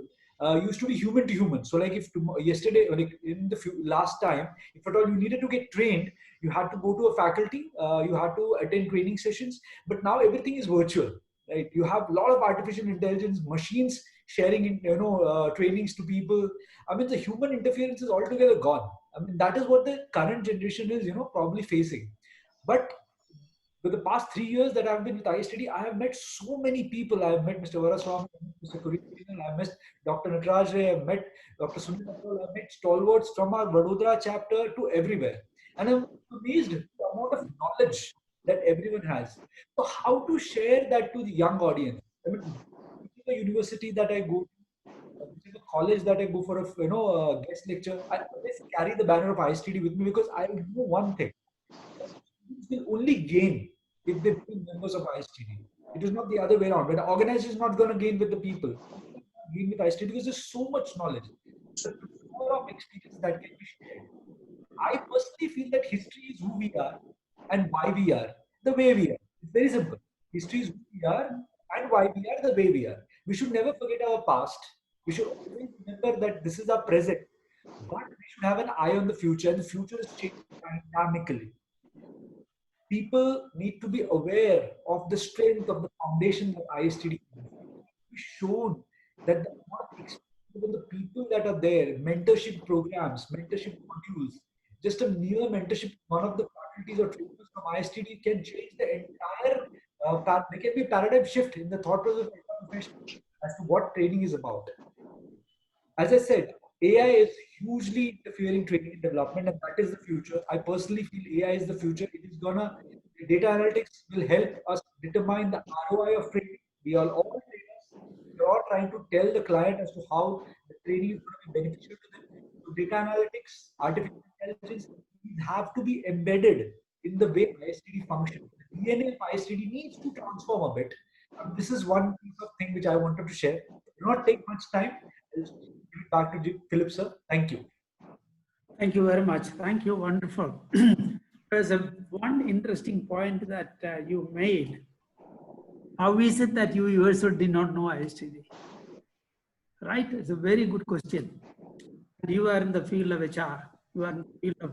used to be human to human. So like if yesterday, like in the last time, if at all you needed to get trained, you had to go to a faculty, you had to attend training sessions, but now everything is virtual, right? You have a lot of artificial intelligence, machines sharing, trainings to people. I mean, the human interference is altogether gone. I mean, that is what the current generation is, probably facing. But But the past 3 years that I've been with ISTD, I have met so many people. I have met Mr. Varaswamy, Mr. Kurian, I've met Dr. Nataraj Ray, I've met Dr. Sunil Agarwal, I've met stalwarts from our Vadodara chapter to everywhere. And I'm amazed at the amount of knowledge that everyone has. So how to share that to the young audience? I mean, the university that I go to, whichever college that I go for a guest lecture, I always carry the banner of ISTD with me because I know one thing: students will only gain if they become members of ISTD. It is not the other way around. When the organization is not going to gain with the people, gain with ISTD because there's so much knowledge. The power of experience that can be shared. I personally feel that history is who we are and why we are the way we are. It's very simple. History is who we are and why we are the way we are. We should never forget our past. We should always remember that this is our present. But we should have an eye on the future, and the future is changing dynamically. People need to be aware of the strength of the foundation that ISTD is. Be shown that the amount of experience of the people that are there, mentorship programs, mentorship modules, just a mere mentorship, one of the faculties or trainers from ISTD can change the entire, there can be a paradigm shift in the thought process of the profession as to what training is about. As I said, AI is hugely interfering training and development, and that is the future. I personally feel AI is the future. It is gonna, data analytics will help us determine the ROI of training. We are all trainers. We are all trying to tell the client as to how the training is going to be beneficial to them. So data analytics, artificial intelligence, these have to be embedded in the way ISTD functions. The DNA of ISTD needs to transform a bit. This is one piece of thing which I wanted to share. Do not take much time. I'll give it back to Philip, sir. Thank you. Thank you very much. Thank you. Wonderful. There's one interesting point that you made. How is it that you yourself did not know ISTD? Right? It's a very good question. You are in the field of HR. You are in the field of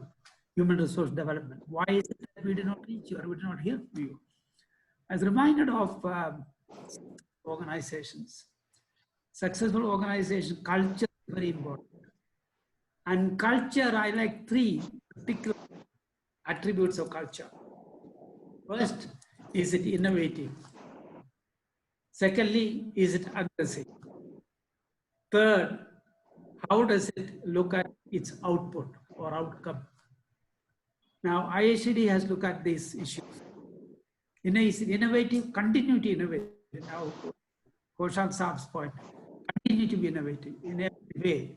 human resource development. Why is it that we did not reach you or we did not hear from you? I was reminded of organizations. Successful organization culture is very important. And culture, I like 3 particular attributes of culture. First, is it innovative? Secondly, is it aggressive? Third, how does it look at its output or outcome? Now, ISTD has looked at these issues. Is it innovative? Continue to innovate. Now, Kaushal Saab's point, continue to be innovative in every way.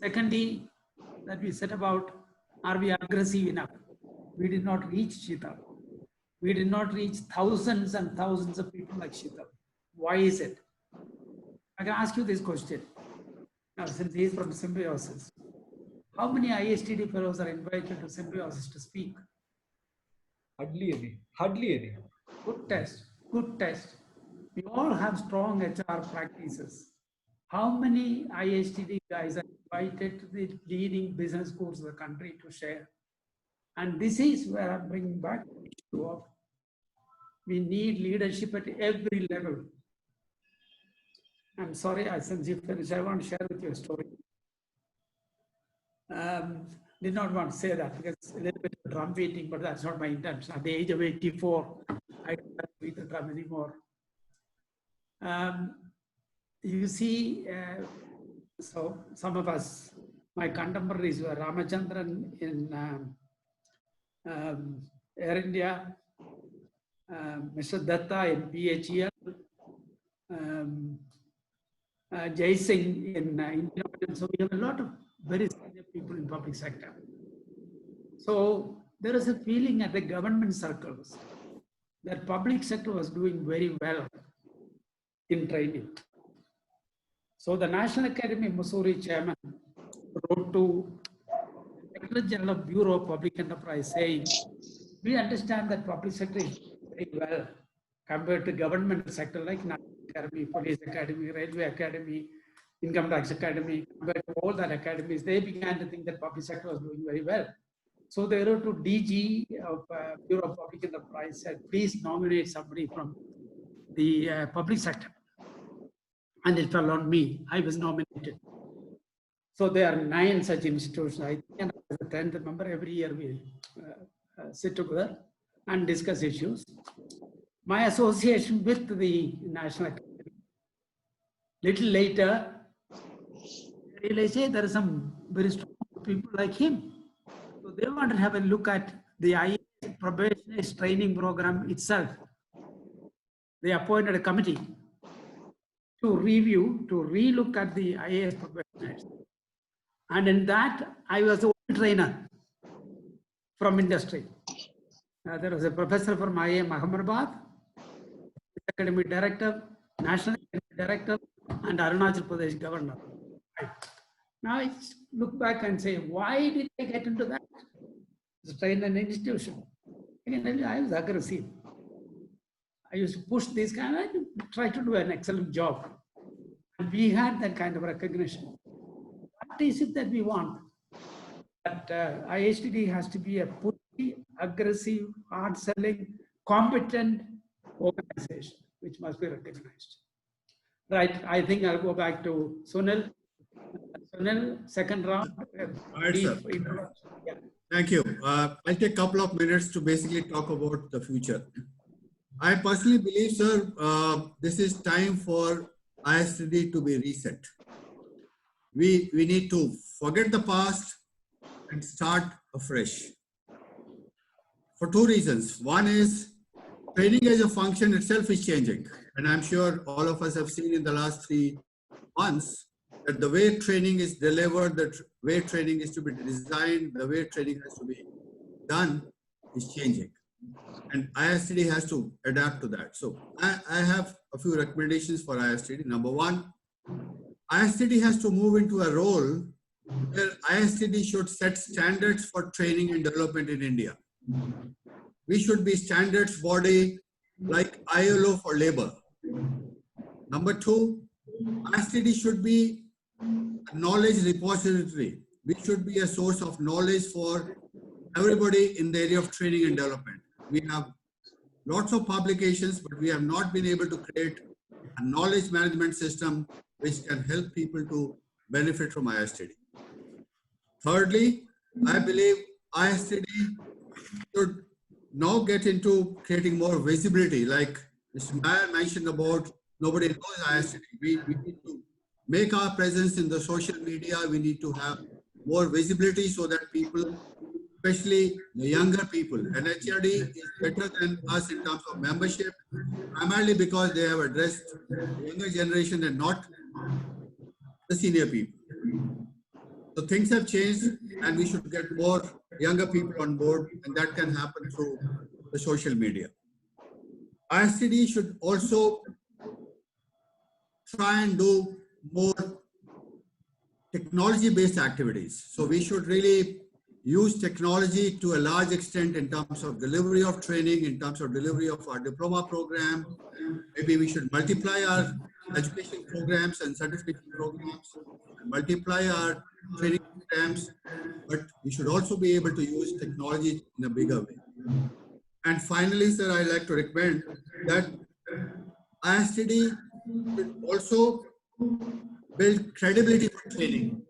Secondly, that we said about, are we aggressive enough? We did not reach Sheetal. We did not reach thousands and thousands of people like Sheetal. Why is it? I can ask you this question. Now, since he is from Symbiosis, how many ISTD fellows are invited to Symbiosis to speak? Hardly any. Hardly any. Good test. Good test. We all have strong HR practices. How many ISTD guys are invited to the leading business schools of the country to share? And this is where I'm bringing back the issue of we need leadership at every level. I'm sorry, since you finished, I want to share with you a story. Did not want to say that because it's a little bit of drum beating, but that's not my intention. At the age of 84, I don't beat the drum anymore. You see, so some of us, my contemporaries were Ramachandran in Air India, Mr. Datta in BHEL, Jai Singh in Indian Oil. So we have a lot of very senior people in public sector. So there is a feeling at the government circles that public sector was doing very well in training. So the National Academy of Mussoorie chairman wrote to the Secretary General of Bureau of Public Enterprise saying, we understand that public sector is very well compared to government sector like National Academy, Police Academy, Railway Academy, Income Tax Academy, compared to all that academies, they began to think that public sector was doing very well. So they wrote to DG of Bureau of Public Enterprise, said, please nominate somebody from the public sector. And it fell on me. I was nominated. So there are 9 such institutions. I think, and as a 10th member, every year we sit together. and discuss issues. My association with the National Academy, little later, I realized, hey, there are some very strong people like him. So they want to have a look at the IAS probationary training program itself. They appointed a committee to review, to relook at the IAS probationaries. And in that, I was the only trainer from industry. There was a professor from IIM Ahmedabad, academic director, national academic director, and Arunachal Pradesh governor. Now I look back and say, why did I get into that? To train an institution. I can tell you, I was aggressive. I used to push this kind, I try to do an excellent job. And we had that kind of recognition. What is it that we want? That IHTD has to be a pushy, aggressive, hard-selling, competent organization, which must be recognized. Right, I think I'll go back to Sunil. Sunil, second round. All right, sir. Yeah. Thank you. I'll take a couple of minutes to basically talk about the future. I personally believe, sir, this is time for ISTD to be reset. We need to forget the past and start afresh. For two reasons. One is training as a function itself is changing. And I'm sure all of us have seen in the last 3 months that the way training is delivered, the way training is to be designed, the way training has to be done is changing. And ISTD has to adapt to that. So I have a few recommendations for ISTD. Number one, ISTD has to move into a role where ISTD should set standards for training and development in India. We should be standards body like ILO for labor. Number two, ISTD should be a knowledge repository. We should be a source of knowledge for everybody in the area of training and development. We have lots of publications, but we have not been able to create a knowledge management system which can help people to benefit from ISTD. Thirdly, I believe ISTD should now get into creating more visibility, like Mr. Nair mentioned about nobody knows ISTD. We need to make our presence in the social media. We need to have more visibility so that people, especially the younger people, and HRD is better than us in terms of membership, primarily because they have addressed the younger generation and not the senior people. So things have changed and we should get more younger people on board, and that can happen through the social media. ISTD should also try and do more technology-based activities. So we should really use technology to a large extent in terms of delivery of training, in terms of delivery of our diploma program. Maybe we should multiply our education programs and certification programs, and multiply our training programs, but we should also be able to use technology in a bigger way. And finally, sir, I'd like to recommend that ISTD should also build credibility for training.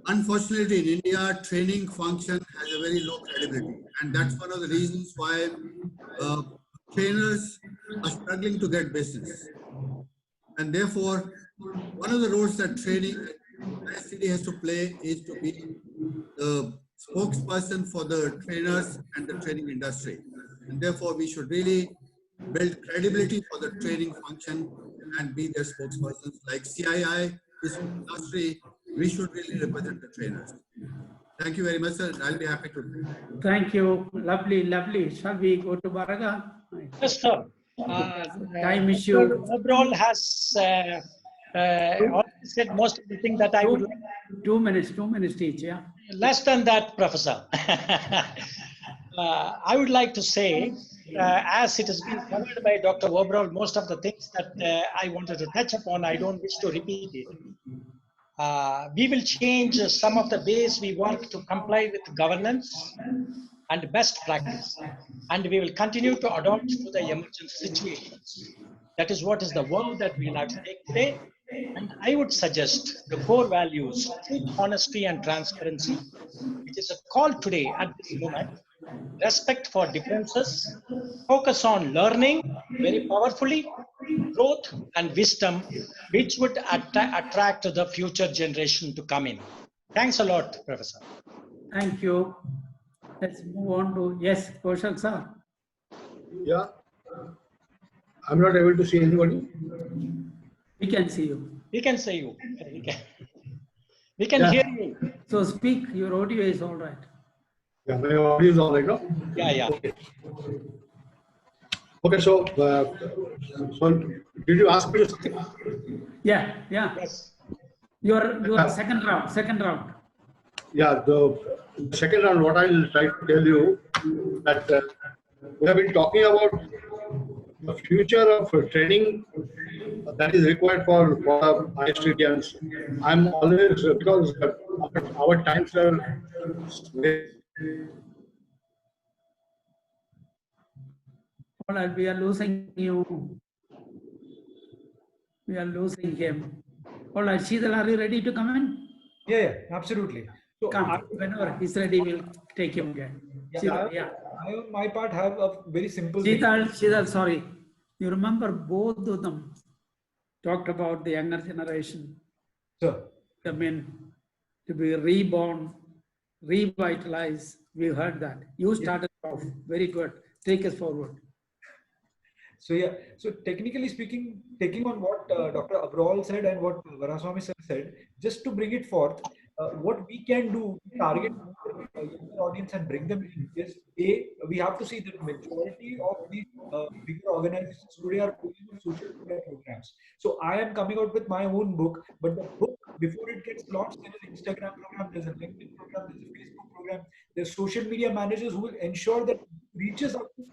Unfortunately, in India, training function has a very low credibility. And that's one of the reasons why trainers are struggling to get business. And therefore, one of the roles that training ISTD has to play is to be the spokesperson for the trainers and the training industry. And therefore, we should really build credibility for the training function and be their spokespersons. Like CII is industry, we should really represent the trainers. Thank you very much, sir. I'll be happy to. Thank you. Lovely, lovely. Shall we go to Baraga? Yes, sir. Time issue. Overall has already said most of the things that I would like. 2 minutes each, yeah. Less than that, Professor. I would like to say, as it has been covered by Dr. Oberol, most of the things that I wanted to touch upon, I don't wish to repeat it. We will change some of the ways we work to comply with governance and best practice, and we will continue to adapt to the emergent situations. That is what is the work that we will have to take today. And I would suggest the core values, truth, honesty, and transparency, which is a call today at this moment, respect for differences, focus on learning very powerfully, growth and wisdom, which would attract the future generation to come in. Thanks a lot, Professor. Thank you. Let's move on to, yes, Kaushal sir. Yeah. I'm not able to see anybody. We can see you. We can say you. We can Yeah. hear you. So speak, your audio is all right. Yeah, my audio is all right now. Yeah. Okay, so did you ask me to speak? Yeah. Yes. Your second round. Yeah, the second round, what I'll try to tell you that we have been talking about the future of training that is required for ISTDs. I'm always, because our times are very. All right, we are losing you. We are losing him. All right, Sheetal, are you ready to come in? Yeah, absolutely. So Come, whenever he's ready, we'll take him again. Sheetal, yeah. I on my part have a very simple. Sheetal, sorry. You remember both of them talked about the younger generation. Sir. I mean, to be reborn, revitalized. We heard that. You started off. Very good. Take us forward. So yeah, so technically speaking, taking on what Dr. Abral said and what Varaswamy sir said, just to bring it forth, what we can do to target younger audience and bring them in is, we have to see that majority of these bigger organizations today are doing social media programs. So I am coming out with my own book, but the book, before it gets launched, there is an Instagram program, there's a LinkedIn program, there's a Facebook program, there's social media managers who will ensure that it reaches out to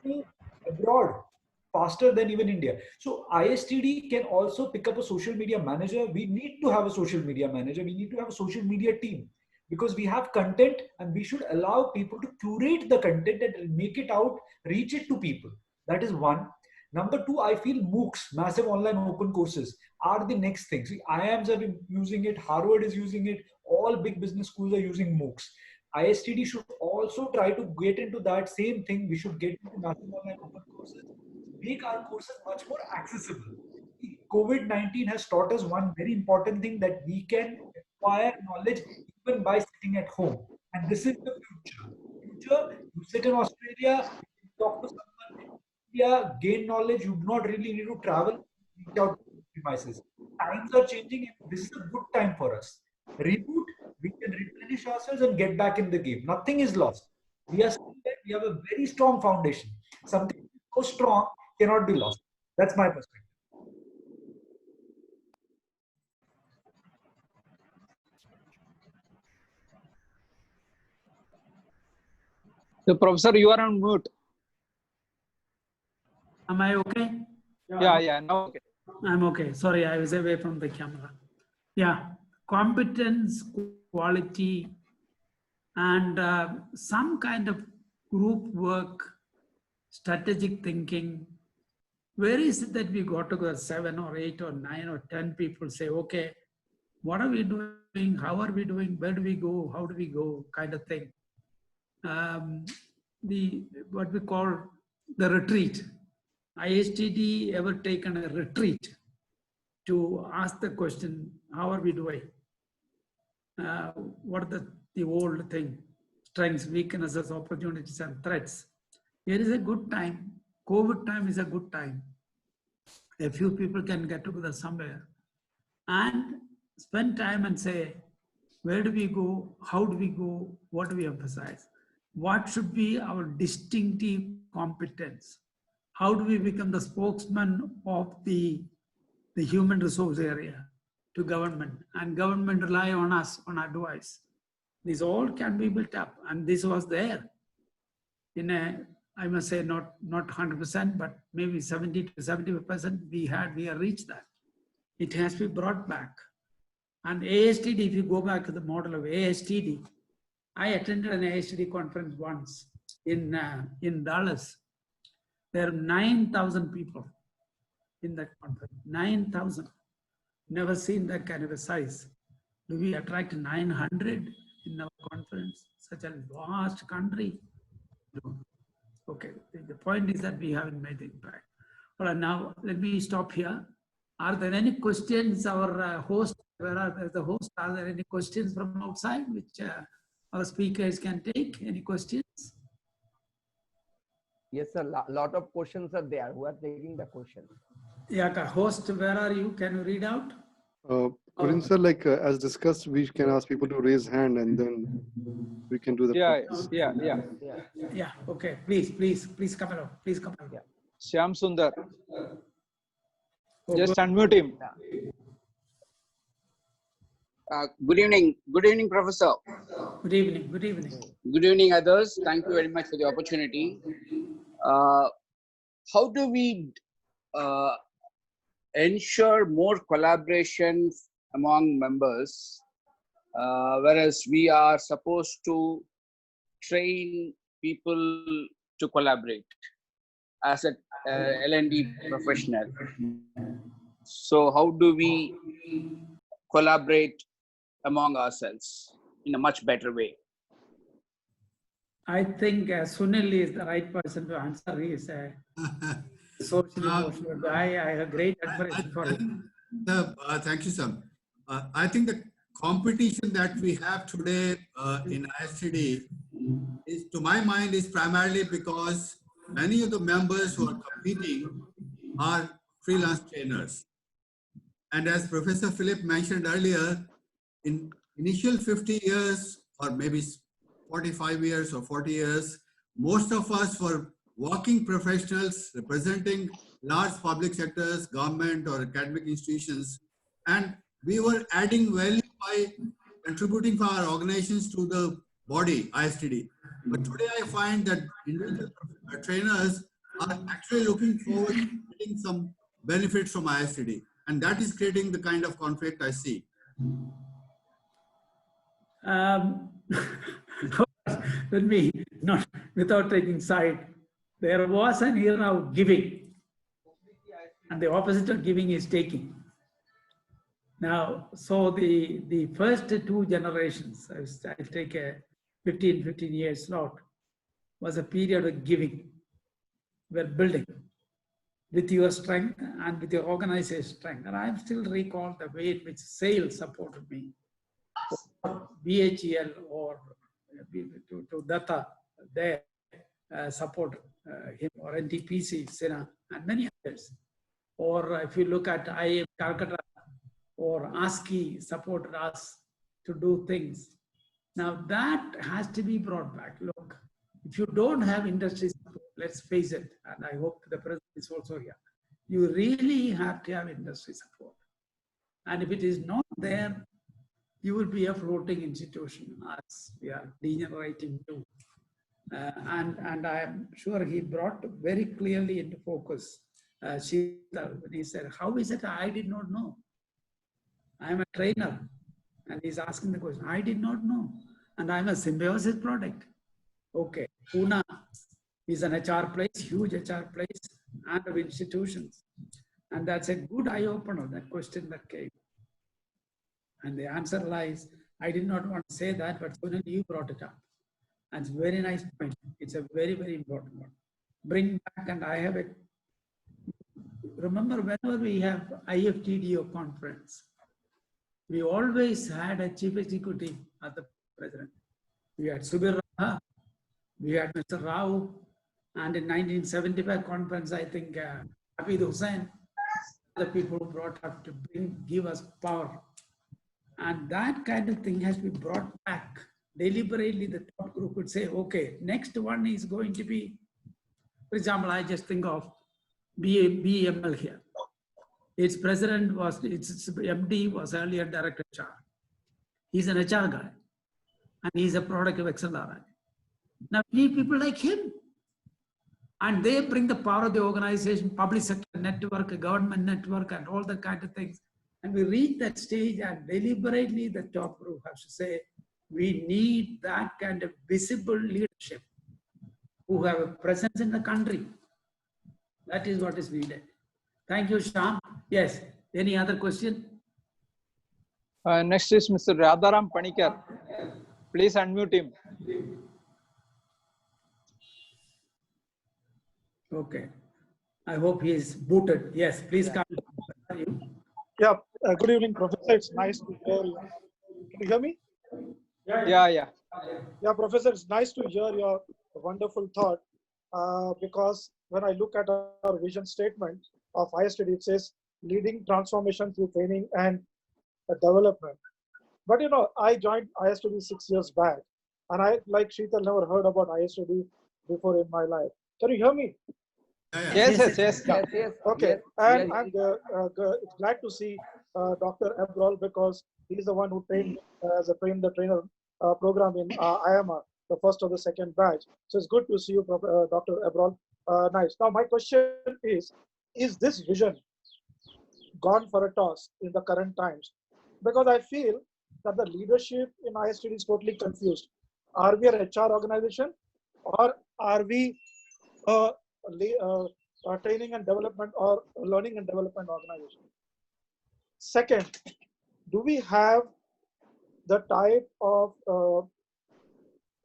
people abroad faster than even India. So ISTD can also pick up a social media manager. We need to have a social media manager. We need to have a social media team, because we have content and we should allow people to curate the content and make it out, reach it to people. That is one. Number two, I feel MOOCs, massive online open courses, are the next thing. See, IIMs are using it, Harvard is using it, all big business schools are using MOOCs. ISTD should also try to get into that same thing. We should get into massive online open courses, make our courses much more accessible. COVID-19 has taught us one very important thing, that we can acquire knowledge even by sitting at home. And this is the future. You sit in Australia, you talk to someone in India, gain knowledge. You do not really need to travel, reach out to devices. Times are changing, and this is a good time for us. Reboot, we can replenish ourselves and get back in the game. Nothing is lost. We are still there. We have a very strong foundation. Something so strong cannot be lost. That's my perspective. So, Professor, you are on mute. Am I okay? Yeah, now okay. I'm okay. Sorry, I was away from the camera. Yeah, competence, quality, and some kind of group work, strategic thinking. Where is it that we got to go 7 or 8 or 9 or 10 people say, okay, what are we doing? How are we doing? Where do we go? How do we go? Kind of thing. What we call the retreat. ISTD ever taken a retreat to ask the question, how are we doing? What are the old thing? Strengths, weaknesses, opportunities, and threats. Here is a good time. COVID time is a good time. A few people can get together somewhere and spend time and say, where do we go? How do we go? What do we emphasize? What should be our distinctive competence? How do we become the spokesman of the human resource area to government, and government rely on us, on advice? This all can be built up, and this was there in a, I must say, not 100%, but maybe 70 to 75% we have reached that. It has to be brought back. And ASTD, if you go back to the model of ASTD, I attended an ASTD conference once in Dallas. There are 9,000 people in that conference, 9,000. Never seen that kind of a size. Do we attract 900 in our conference? Such a vast country. do. Okay, the point is that we haven't made the impact. All right, now let me stop here. Are there any questions? Our host, where are the host? Are there any questions from outside which our speakers can take? Any questions? Yes, sir. Lot of questions are there. Who are taking the questions? Yeah, host, where are you? Can you read out? Couldn't sir, like as discussed, we can ask people to raise hand and then we can do the. Yeah. Okay. Please come along. Please come along. Yeah. Shyam Sundar. Oh, Just good. unmute him. Good evening, Professor. Good evening. Good evening. Good evening, others. Thank you very much for the opportunity. How do we ensure more collaboration among members, whereas we are supposed to train people to collaborate as a L&D professional? So how do we collaborate among ourselves in a much better way? I think Sunil is the right person to answer. He is a social emotional guy. I have great admiration for him. Thank you, sir. I think the competition that we have today in ISTD is, to my mind, is primarily because many of the members who are competing are freelance trainers. And as Professor Philip mentioned earlier, in initial 50 years or maybe 45 years or 40 years, most of us were working professionals representing large public sectors, government or academic institutions, and we were adding value by contributing for our organizations to the body, ISTD. But today I find that individual trainers are actually looking forward to getting some benefits from ISTD, and that is creating the kind of conflict I see. Let me, not without taking side, there was an era of giving, and the opposite of giving is taking. Now, so the first two generations, I'll take a 15 years slot, was a period of giving. We're building with your strength and with your organization strength. And I still recall the way in which SAIL supported me, or BHEL or to Datta, they supported him, or NTPC, SINA, and many others. Or if you look at IIM Calcutta or ASCII supported us to do things. Now that has to be brought back. Look, if you don't have industry support, let's face it, and I hope the president is also here, you really have to have industry support. And if it is not there, you will be a floating institution, as we are degenerating to. And I am sure he brought very clearly into focus Sheetal when he said, how is it I did not know? I am a trainer. And he's asking the question, I did not know. And I'm a Symbiosis product. Okay, Pune is an HR place, huge HR place, and of institutions. And that's a good eye-opener, that question that came. And the answer lies, I did not want to say that, but Sunil, you brought it up. And it's a very nice point. It's a very, very important one. Bring back, and I have a, remember whenever we have IFTDO conference, we always had a chief executive as the president. We had Subir Raha, we had Mr. Rao, and in 1975 conference, I think Hafid Hussain, the people who brought up to give us power. And that kind of thing has to be brought back. Deliberately, the top group would say, okay, next one is going to be, for example, I just think of BML here. Its president was, its MD was earlier director HR. He's an HR guy, and he's a product of XLRI. Now we need people like him. And they bring the power of the organization, public sector network, government network, and all that kind of things. And we reach that stage, and deliberately the top group has to say, we need that kind of visible leadership who have a presence in the country. That is what is needed. Thank you, Shyam. Yes, any other question? Next is Mr. Radharam Panikar. Please unmute him. Okay. I hope he is booted. Yes, please come. Yeah, good evening, Professor. It's nice to hear you. Can you hear me? Yeah. Yeah, Professor, it's nice to hear your wonderful thought because when I look at our vision statement of ISTD, it says leading transformation through training and development. But you know, I joined ISTD 6 years back, and I, like Sheetal, never heard about ISTD before in my life. Can you hear me? Yes. Yes, yes. Okay, Yes, and yes. I'm glad to see Dr. Abrol because he's the one who trained as a trainer program in IMR, the first or the second batch. So it's good to see you, Dr. Abrol. Nice. Now my question is this vision gone for a toss in the current times? Because I feel that the leadership in ISTD is totally confused. Are we an HR organization or are we a training and development or learning and development organization? Second, do we have the type of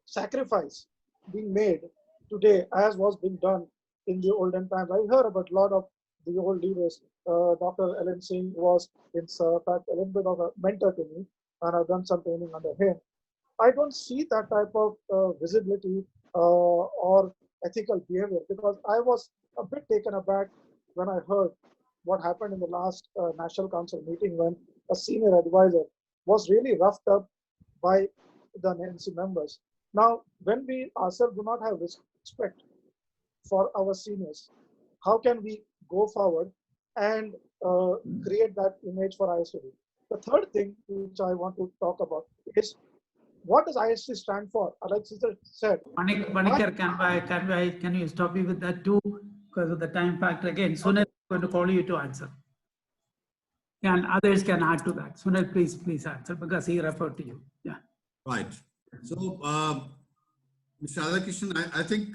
sacrifice being made today as was being done in the olden times? I heard about a lot of the old leaders. Dr. Ellen Singh was in fact a little bit of a mentor to me, and I've done some training under him. I don't see that type of visibility or ethical behavior because I was a bit taken aback when I heard what happened in the last National Council meeting when a senior advisor was really roughed up by the NC members. Now, when we ourselves do not have respect for our seniors, how can we go forward and create that image for ISTD? The third thing which I want to talk about is what does ISTD stand for? Like Sister said, Manikar, can you stop me with that too? Because of the time factor again. Sunil is going to call you to answer. And others can add to that. Sunil, please answer because he referred to you. Yeah. Right. So, Mr. Radhakrishnan, I think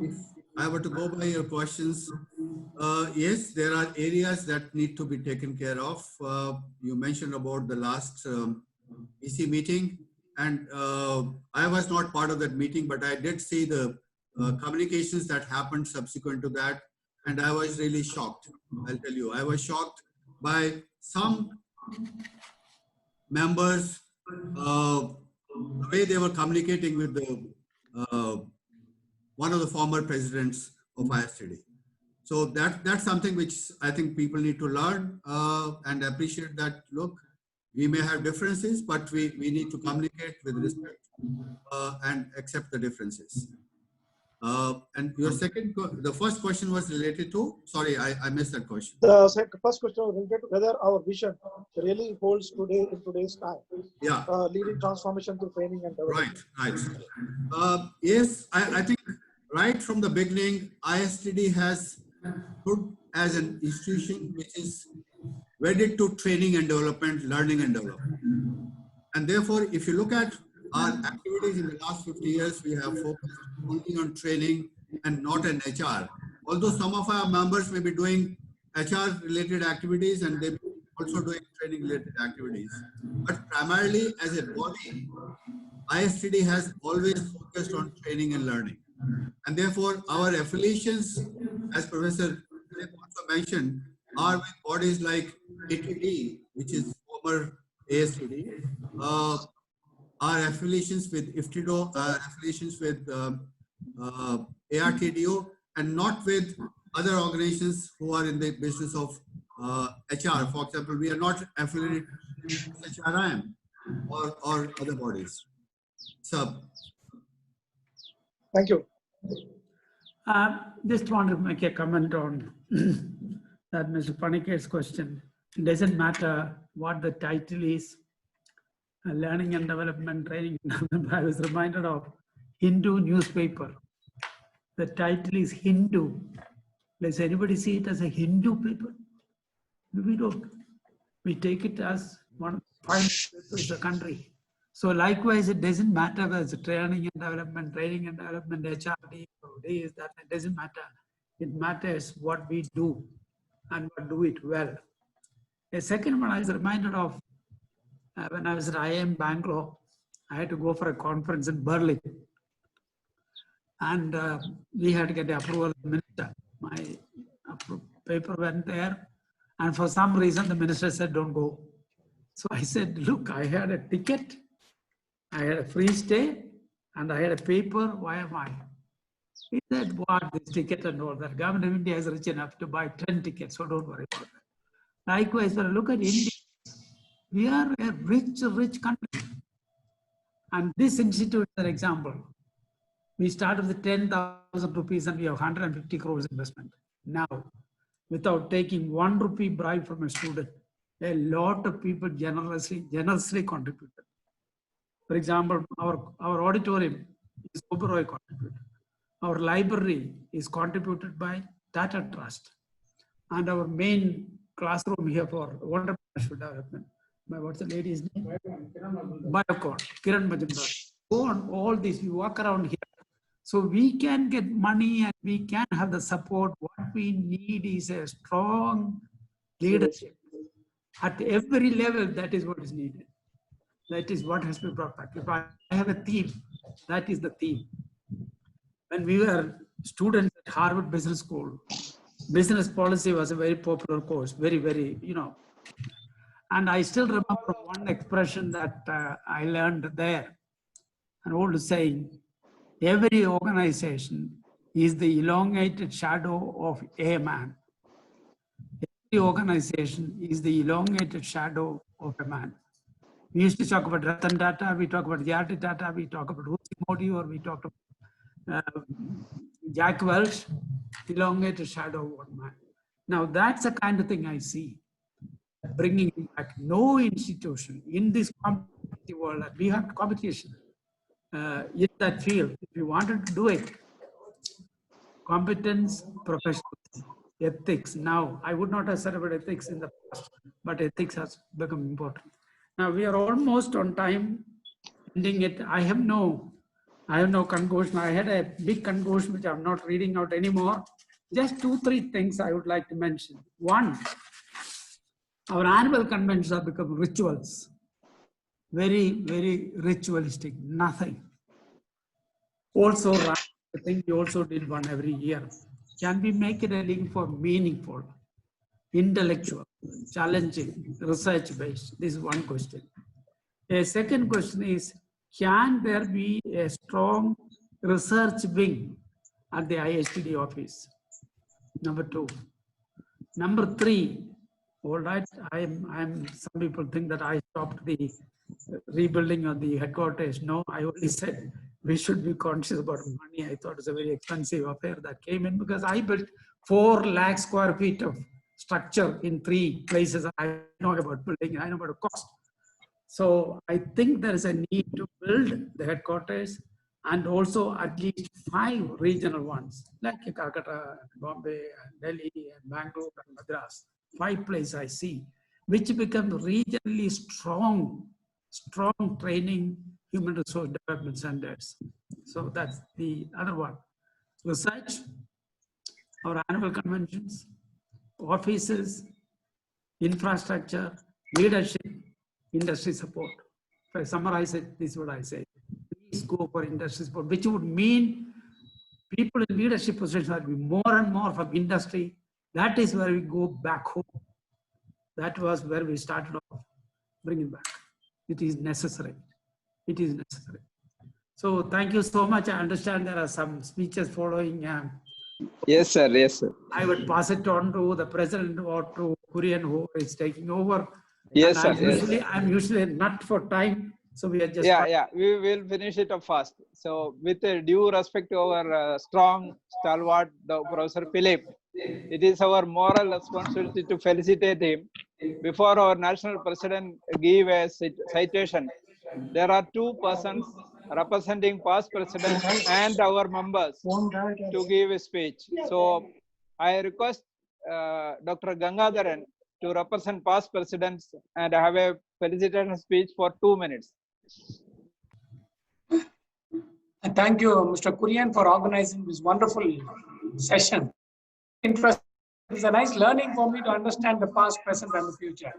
if I were to go by your questions, yes, there are areas that need to be taken care of. You mentioned about the last EC meeting, and I was not part of that meeting, but I did see the communications that happened subsequent to that, and I was really shocked. I'll tell you, I was shocked by some members, the way they were communicating with the one of the former presidents of ISTD. So that's something which I think people need to learn and appreciate that, look, we may have differences, but we need to communicate with respect and accept the differences. And your the first question was related to, sorry, I missed that question. The first question was related to whether our vision really holds today in today's time. Yeah. Leading transformation through training and development. Right. Yes, I think right from the beginning, ISTD has stood as an institution which is wedded to training and development, learning and development. And therefore, if you look at our activities in the last 50 years, we have focused only on training and not on HR. Although some of our members may be doing HR related activities and they may be also doing training related activities. But primarily as a body, ISTD has always focused on training and learning. And therefore, our affiliations, as Professor also mentioned, are with bodies like ATD, which is former ASTD, our affiliations with IFTDO, affiliations with ARTDO, and not with other organizations who are in the business of HR. For example, we are not affiliated with HRIM or other bodies. So, thank you. Just want to make a comment on that Mr. Panikar's question. It doesn't matter what the title is, learning and development, training and development. I was reminded of Hindu newspaper. The title is Hindu. Does anybody see it as a Hindu paper? We don't. We take it as one of the finest papers in the country. So likewise, it doesn't matter whether it's training and development, HRD, this, that, it doesn't matter. It matters what we do and what do it well. A second one I was reminded of when I was at IIM Bangalore, I had to go for a conference in Berlin. And we had to get the approval of the minister. My paper went there, and for some reason the minister said, don't go. So I said, look, I had a ticket, I had a free stay, and I had a paper. Why am I? He said, what, this ticket and all that. Government of India is rich enough to buy 10 tickets, so don't worry about that. Likewise, when I look at India, we are a rich, rich country. And this institute is an example. We started with 10,000 rupees and we have 150 crores investment. Now, without taking 1 rupee bribe from a student, a lot of people generously contributed. For example, our auditorium is Oberoi contributed. Our library is contributed by Tata Trust. And our main classroom here for entrepreneurship development, by what's the lady's name? Biocon, Kiran Majumdar. Go on all this, we walk around here. So we can get money and we can have the support. What we need is a strong leadership. At every level, that is what is needed. That is what has been brought back. If I have a theme, that is the theme. When we were students at Harvard Business School, business policy was a very popular course, very, very, And I still remember one expression that I learned there, an old saying, every organization is the elongated shadow of a man. Every organization is the elongated shadow of a man. We used to talk about Ratan Tata, we talk about Jayati Tata, we talk about Rusi Modi, or we talk about Jack Welch, elongated shadow of one man. Now that's the kind of thing I see. Bringing back no institution in this competitive world, we have competition in that field. If you wanted to do it, competence, professionalism, ethics. Now, I would not have said about ethics in the past, but ethics has become important. Now we are almost on time, ending it. I have no conclusion. I had a big conclusion which I'm not reading out anymore. Just 2-3 things I would like to mention. One, our annual conventions have become rituals. Very, very ritualistic, nothing. Also, I think we also did one every year. Can we make it a link for meaningful, intellectual, challenging, research-based? This is one question. A second question is, can there be a strong research wing at the ISTD office? Number 2. Number 3, all right, some people think that I stopped the rebuilding of the headquarters. No, I only said we should be conscious about money. I thought it was a very expensive affair that came in because I built 4 lakh square feet of structure in 3 places. I know about building, I know about the cost. So I think there is a need to build the headquarters and also at least 5 regional ones like Calcutta, Bombay, Delhi, and Bangalore, and Madras. 5 places I see, which become regionally strong training human resource development centers. So that's the other one. Research, our annual conventions, offices, infrastructure, leadership, industry support. If I summarize it, this is what I say. Please go for industry support, which would mean people in leadership positions will be more and more from industry. That is where we go back home. That was where we started off, bringing back. It is necessary. It is necessary. So thank you so much. I understand there are some speeches following. Yes, sir. Yes, sir. I would pass it on to the president or to Kurian, who is taking over. Yes, and sir. I'm usually not for time. So we are just. Yeah. We will finish it up fast. So with due respect to our strong stalwart, Professor Philip, it is our moral responsibility to felicitate him. Before our national president give a citation, there are 2 persons representing past presidents and our members to give a speech. So I request Dr. Gangadharan to represent past presidents and have a felicitation speech for 2 minutes. Thank you, Mr. Kurian, for organizing this wonderful session. Interesting. It's a nice learning for me to understand the past, present, and the future.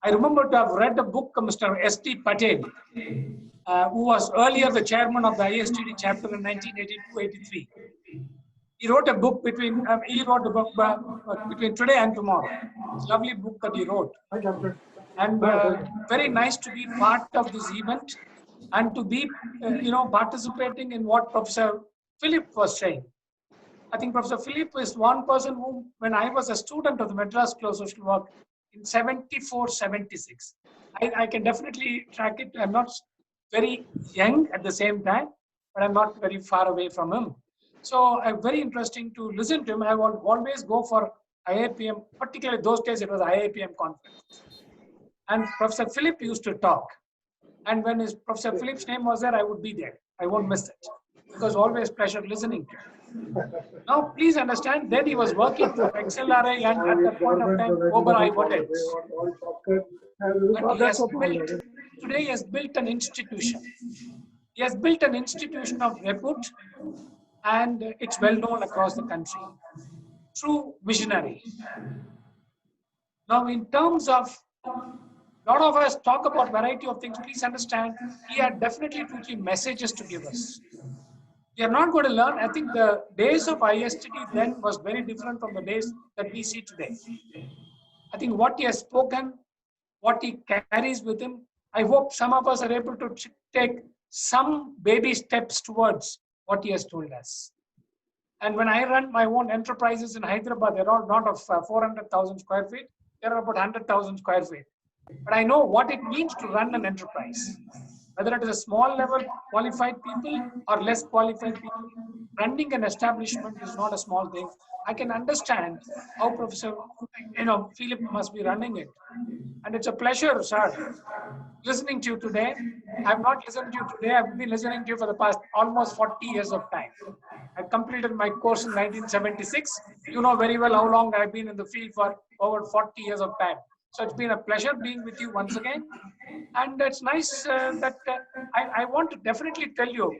I remember to have read a book of Mr. S.T. Patel, who was earlier the chairman of the ISTD chapter in 1982-83. He wrote a book between between today and tomorrow. It's a lovely book that he wrote. And very nice to be part of this event and to be, participating in what Professor Philip was saying. I think Professor Philip is one person who, when I was a student of the Madras School of Social Work in 74, 76, I can definitely track it. I'm not very young at the same time, but I'm not very far away from him. So very interesting to listen to him. I will always go for IIPM, particularly those days it was IIPM conference. And Professor Philip used to talk. And when Professor Philip's name was there, I would be there. I won't miss it. It was always pleasure listening to him. Now, please understand, then he was working for XLRI and at that point of time, Oberoi Hotels. Today he has built an institution. He has built an institution of repute, and it's well known across the country. True visionary. Now, in terms of, a lot of us talk about variety of things. Please understand, he had definitely 2-3 messages to give us. We are not going to learn. I think the days of ISTD then was very different from the days that we see today. I think what he has spoken, what he carries with him, I hope some of us are able to take some baby steps towards what he has told us. And when I run my own enterprises in Hyderabad, they're all not of 400,000 square feet. They're about 100,000 square feet. But I know what it means to run an enterprise. Whether it is a small level qualified people or less qualified people, running an establishment is not a small thing. I can understand how Professor Philip must be running it. And it's a pleasure, sir, listening to you today. I've not listened to you today. I've been listening to you for the past almost 40 years of time. I completed my course in 1976. You know very well how long I've been in the field for over 40 years of time. So it's been a pleasure being with you once again. And it's nice that I want to definitely tell you,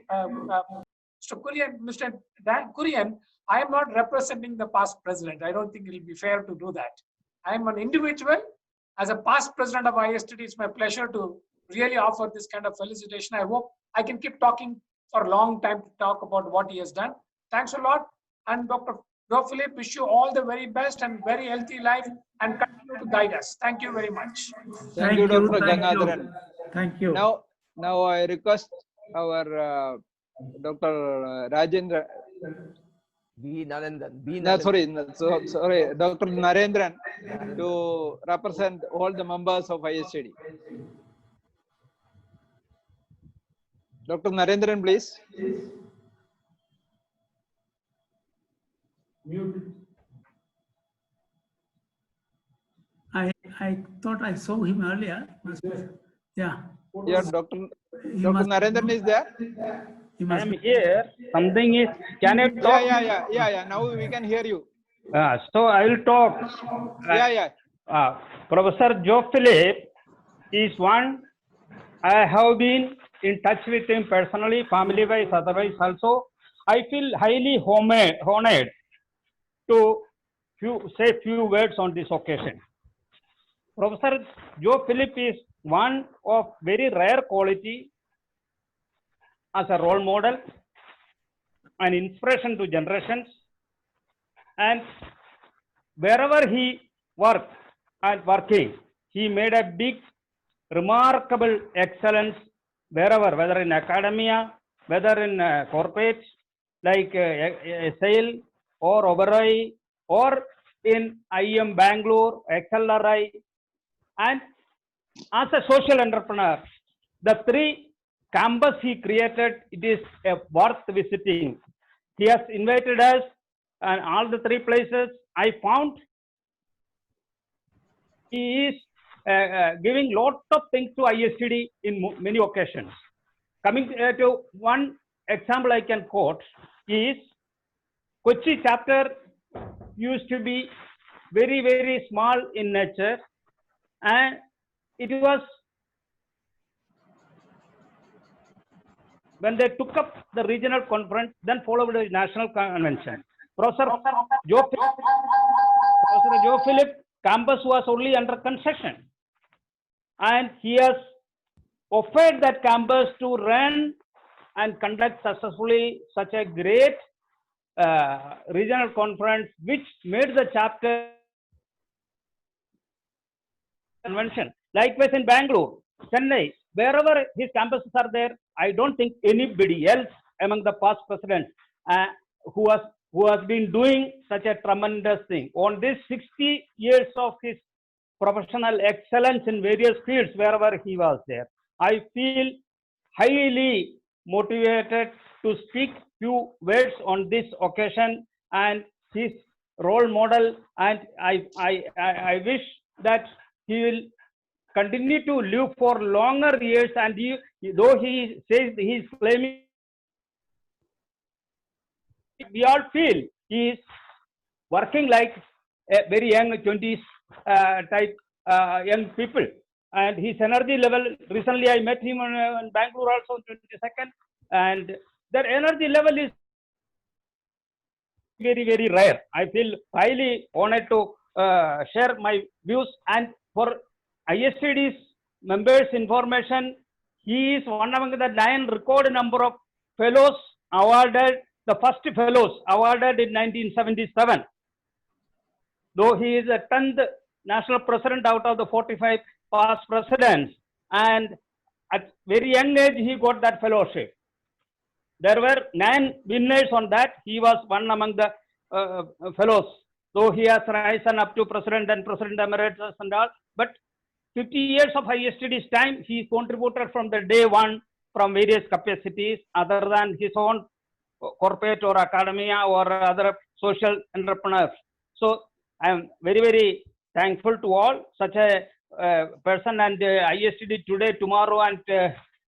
Mr. Dan Kurian, I am not representing the past president. I don't think it will be fair to do that. I am an individual. As a past president of ISTD, it's my pleasure to really offer this kind of felicitation. I hope I can keep talking for a long time to talk about what he has done. Thanks a lot. And Dr. Philip, wish you all the very best and very healthy life and continue to guide us. Thank you very much. Thank you, Dr. Gangadharan. Thank you. Now I request our Dr. Rajendra. Sorry, Dr. Narendran to represent all the members of ISTD. Dr. Narendran, please. I thought I saw him earlier. Yeah. Yeah, Dr. Narendran is there. I am here. Something is. Can I talk? Yeah. Now we can hear you. So I will talk. Professor Joe Philip is one. I have been in touch with him personally, family-wise, otherwise also. I feel highly honored to say few words on this occasion. Professor Joe Philip is one of very rare quality as a role model, an inspiration to generations, and wherever he worked and working, he made a big, remarkable excellence wherever, whether in academia, whether in corporate like SAIL or Oberoi, or in IIM Bangalore, XLRI, and as a social entrepreneur, the 3 campus he created, it is worth visiting. He has invited us and all the 3 places. I found he is giving lot of things to ISTD in many occasions. Coming to one example I can quote is Kochi chapter used to be very, very small in nature, and it was when they took up the regional conference, then followed the national convention. Professor Joe Philip campus was only under construction, and he has offered that campus to run and conduct successfully such a great regional conference, which made the chapter convention. Likewise in Bangalore, Chennai, wherever his campuses are there, I don't think anybody else among the past presidents who has been doing such a tremendous thing. On this 60 years of his professional excellence in various fields, wherever he was there, I feel highly motivated to speak few words on this occasion, and his role model, and I wish that he will continue to live for longer years, and though he says he is claiming, we all feel he is working like a very young 20s type young people, and his energy level, recently I met him in Bangalore also on 22nd, and their energy level is very, very rare. I feel highly honored to share my views. And for ISTD's members' information, he is one among the 9 record number of fellows awarded, the first fellows awarded in 1977. Though he is a 10th national president out of the 45 past presidents, and at very young age he got that fellowship. There were 9 winners on that. He was one among the fellows. Though he has risen up to president and president emeritus and all, but 50 years of ISTD's time, he contributed from the day one from various capacities other than his own corporate or academia or other social entrepreneurs. So I am very, very thankful to all such a person, and ISTD today, tomorrow, and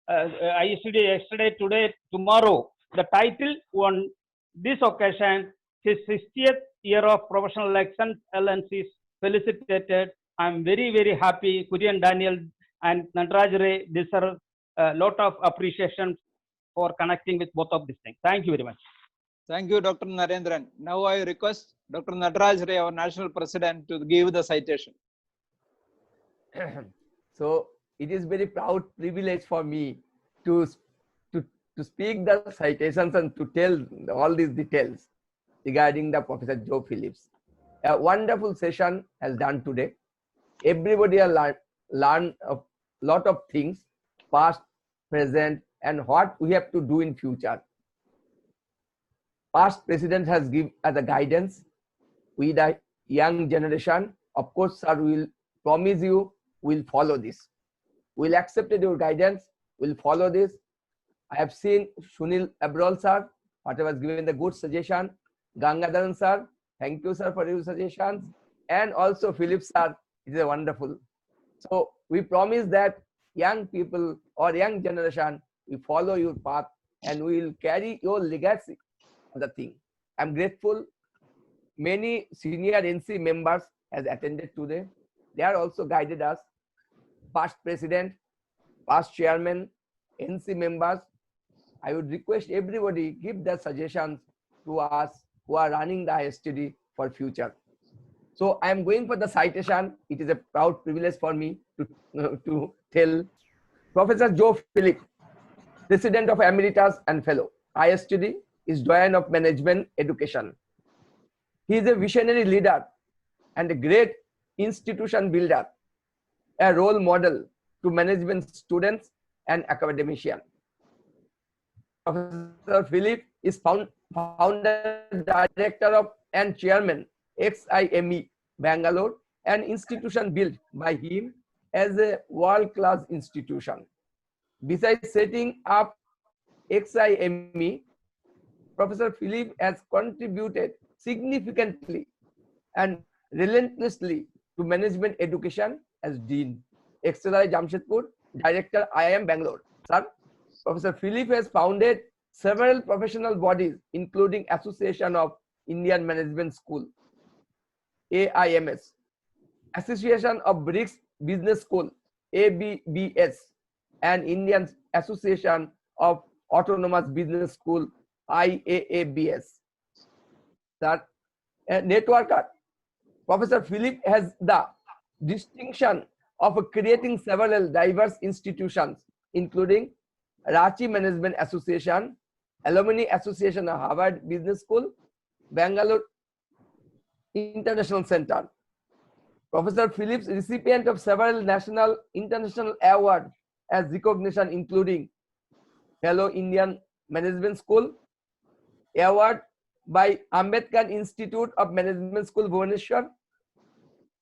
ISTD yesterday, today, tomorrow. The title on this occasion, his 60th year of professional excellence, is felicitated. I am very, very happy. Kurian Daniel and Nataraj Ray deserve a lot of appreciation for connecting with both of these things. Thank you very much. Thank you, Dr. Narendran. Now I request Dr. Nataraj Ray, our national president, to give the citation. So it is very proud privilege for me to speak the citations and to tell all these details regarding the Professor Joe Phillips. A wonderful session has done today. Everybody has learned a lot of things, past, present, and what we have to do in future. Past president has given as a guidance. We, the young generation, of course, sir, will promise you we'll follow this. We'll accept your guidance. We'll follow this. I have seen Sunil Abrol sir, what was given the good suggestion. Gangadharan sir, thank you sir for your suggestions. And also Phillips sir, it is wonderful. So we promise that young people or young generation, we follow your path and we will carry your legacy of the thing. I'm grateful. Many senior NC members has attended today. They are also guided us. Past president, past chairman, NC members. I would request everybody give their suggestions to us who are running the ISTD for future. So I am going for the citation. It is a proud privilege for me to tell Professor Joe Phillips, President of Emeritus and Fellow, ISTD, is Doyen of Management Education. He is a visionary leader and a great institution builder, a role model to management students and academicians. Professor Phillips is founder, director of and chairman XIME Bangalore, an institution built by him as a world-class institution. Besides setting up XIME, Professor Phillips has contributed significantly and relentlessly to management education as Dean. XLI Jamshedpur, Director IIM Bangalore. Sir, Professor Phillips has founded several professional bodies, including Association of Indian Management School, AIMS, Association of BRICS Business School, ABBS, and Indian Association of Autonomous Business School, IAABS. Sir, a networker, Professor Phillips has the distinction of creating several diverse institutions, including Ranchi Management Association, Alumni Association of Harvard Business School, Bangalore International Center. Professor Phillips, recipient of several national, international awards as recognition, including Fellow Indian Management School, award by Ambedkar Institute of Management School, Bhubaneswar,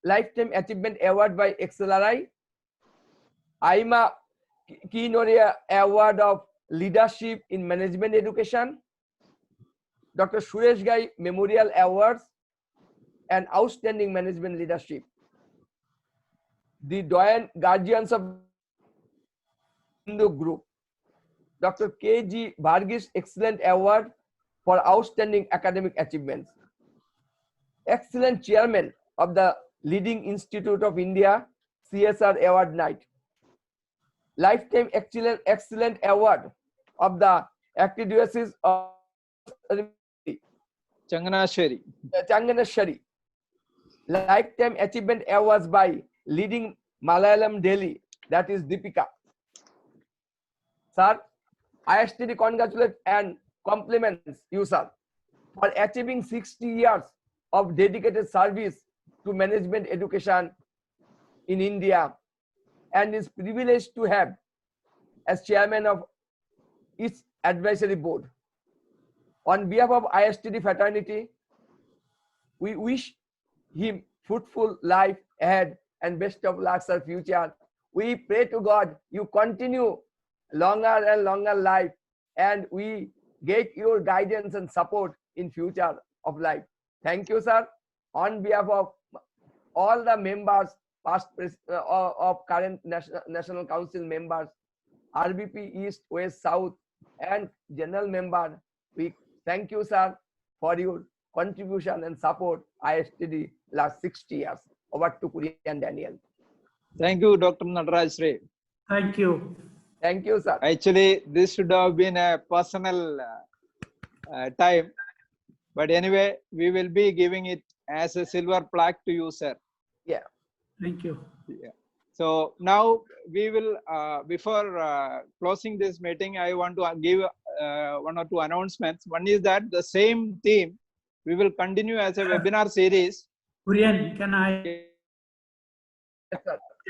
Lifetime Achievement Award by XLRI, AIMA Kinoria Award of Leadership in Management Education, Dr. Suresh Gai Memorial Awards, and Outstanding Management Leadership. The Doyen Guardians of Hindu Group, Dr. K.G. Varghese Excellent Award for Outstanding Academic Achievements. Excellent Chairman of the Leading Institute of India CSR Award Night. Lifetime Excellent Award of the Archdiocese of Changanasheri. Lifetime Achievement Awards by Leading Malayalam Delhi, that is Deepika. Sir, ISTD congratulates and compliments you, sir, for achieving 60 years of dedicated service to management education in India, and is privileged to have as chairman of its advisory board. On behalf of ISTD fraternity, we wish him fruitful life ahead and best of luck, sir, future. We pray to God you continue longer and longer life, and we get your guidance and support in future of life. Thank you, sir. On behalf of all the members, past of current National Council members, RBP East, West, South, and general member, we thank you, sir, for your contribution and support ISTD last 60 years. Over to Kurian Daniel. Thank you, Dr. Nataraj Ray. Thank you. Thank you, sir. Actually, this should have been a personal time. But anyway, we will be giving it as a silver plaque to you, sir. Yeah. Thank you. Yeah. So now we will, before closing this meeting, I want to give one or two announcements. One is that the same theme, we will continue as a webinar series. Kurian, can I?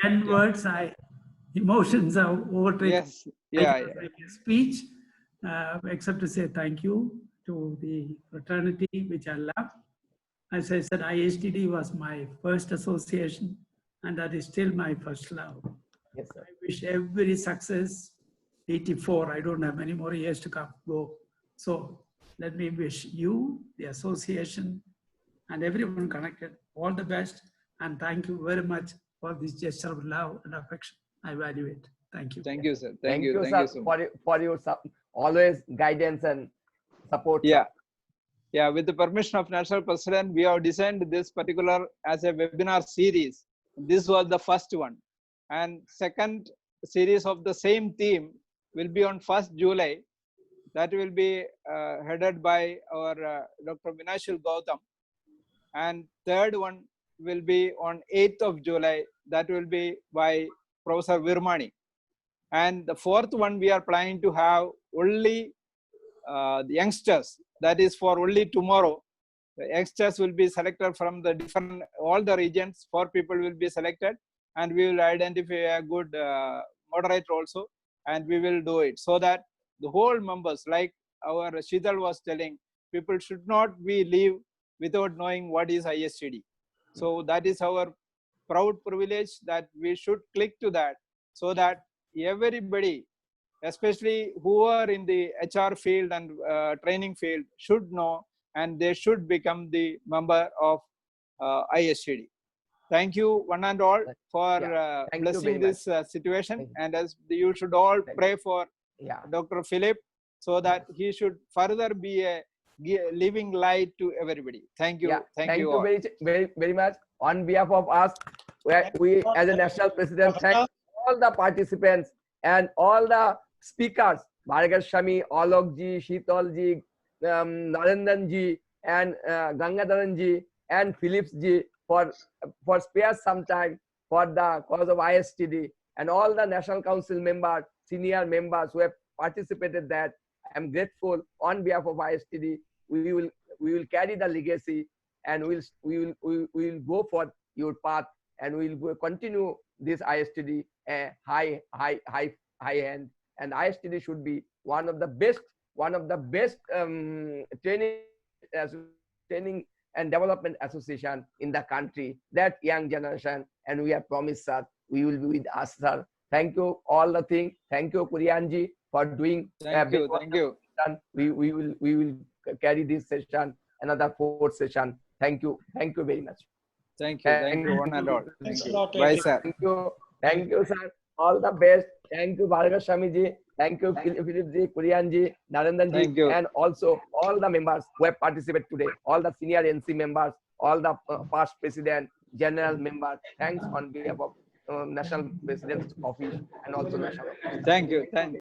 10 words, emotions are overtaken. Yes. Yeah. Speech, except to say thank you to the fraternity, which I love. As I said, ISTD was my first association, and that is still my first love. Yes, sir. I wish every success. 84, I don't have many more years to go. So let me wish you, the association, and everyone connected all the best. And thank you very much for this gesture of love and affection. I value it. Thank you. Thank you, sir. Thank you, Thank sir, you so much. for your always guidance and support. Yeah. Yeah, with the permission of National President, we have designed this particular as a webinar series. This was the first one. And second series of the same theme will be on 1st July. That will be headed by our Dr. Vinashil Gautam. And third one will be on 8th of July. That will be by Professor Virmani. And the fourth one we are planning to have only the youngsters. That is for only tomorrow. The youngsters will be selected from the different, all the regions. 4 people will be selected, and we will identify a good moderator also, and we will do it so that the whole members, like our Sheetal was telling, people should not be leave without knowing what is ISTD. So that is our proud privilege that we should click to that, so that everybody, especially who are in the HR field and training field, should know, and they should become the member of ISTD. Thank you one and all for blessing this situation, and as you should all pray for Dr. Philip, so that he should further be a living light to everybody. Thank you. Thank you all. very much. On behalf of us, we as a national president thank all the participants and all the speakers, Bhargav Shami, Alok ji, Sheetal ji, Narendran ji, and Gangadharan ji, and Philips ji for spare some time for the cause of ISTD, and all the National Council members, senior members who have participated. That I am grateful on behalf of ISTD. We will will carry the legacy, and we will go for your path, and we will continue this ISTD high end, and ISTD should be one of the best training and development association in the country, that young generation, and we have promised, sir, we will be with us, sir. Thank you all the thing. Thank you, Kurianji, for doing. Thank you. Thank you. We will carry this session, another 4th session. Thank you. Thank you very much. Thank you. Thank you, one and all. Thanks Thank a you. lot, Bye, everyone. sir. Thank you. Thank you, sir. All the best. Thank you, Bhargav Swamiji. Thank you, Philip ji, Kurian ji, Narendan ji, Thank you. and also all the members who have participated today, all the senior NC members, all the past president, general members. Thanks on behalf of National President's Office and also National. Thank you. Thank you.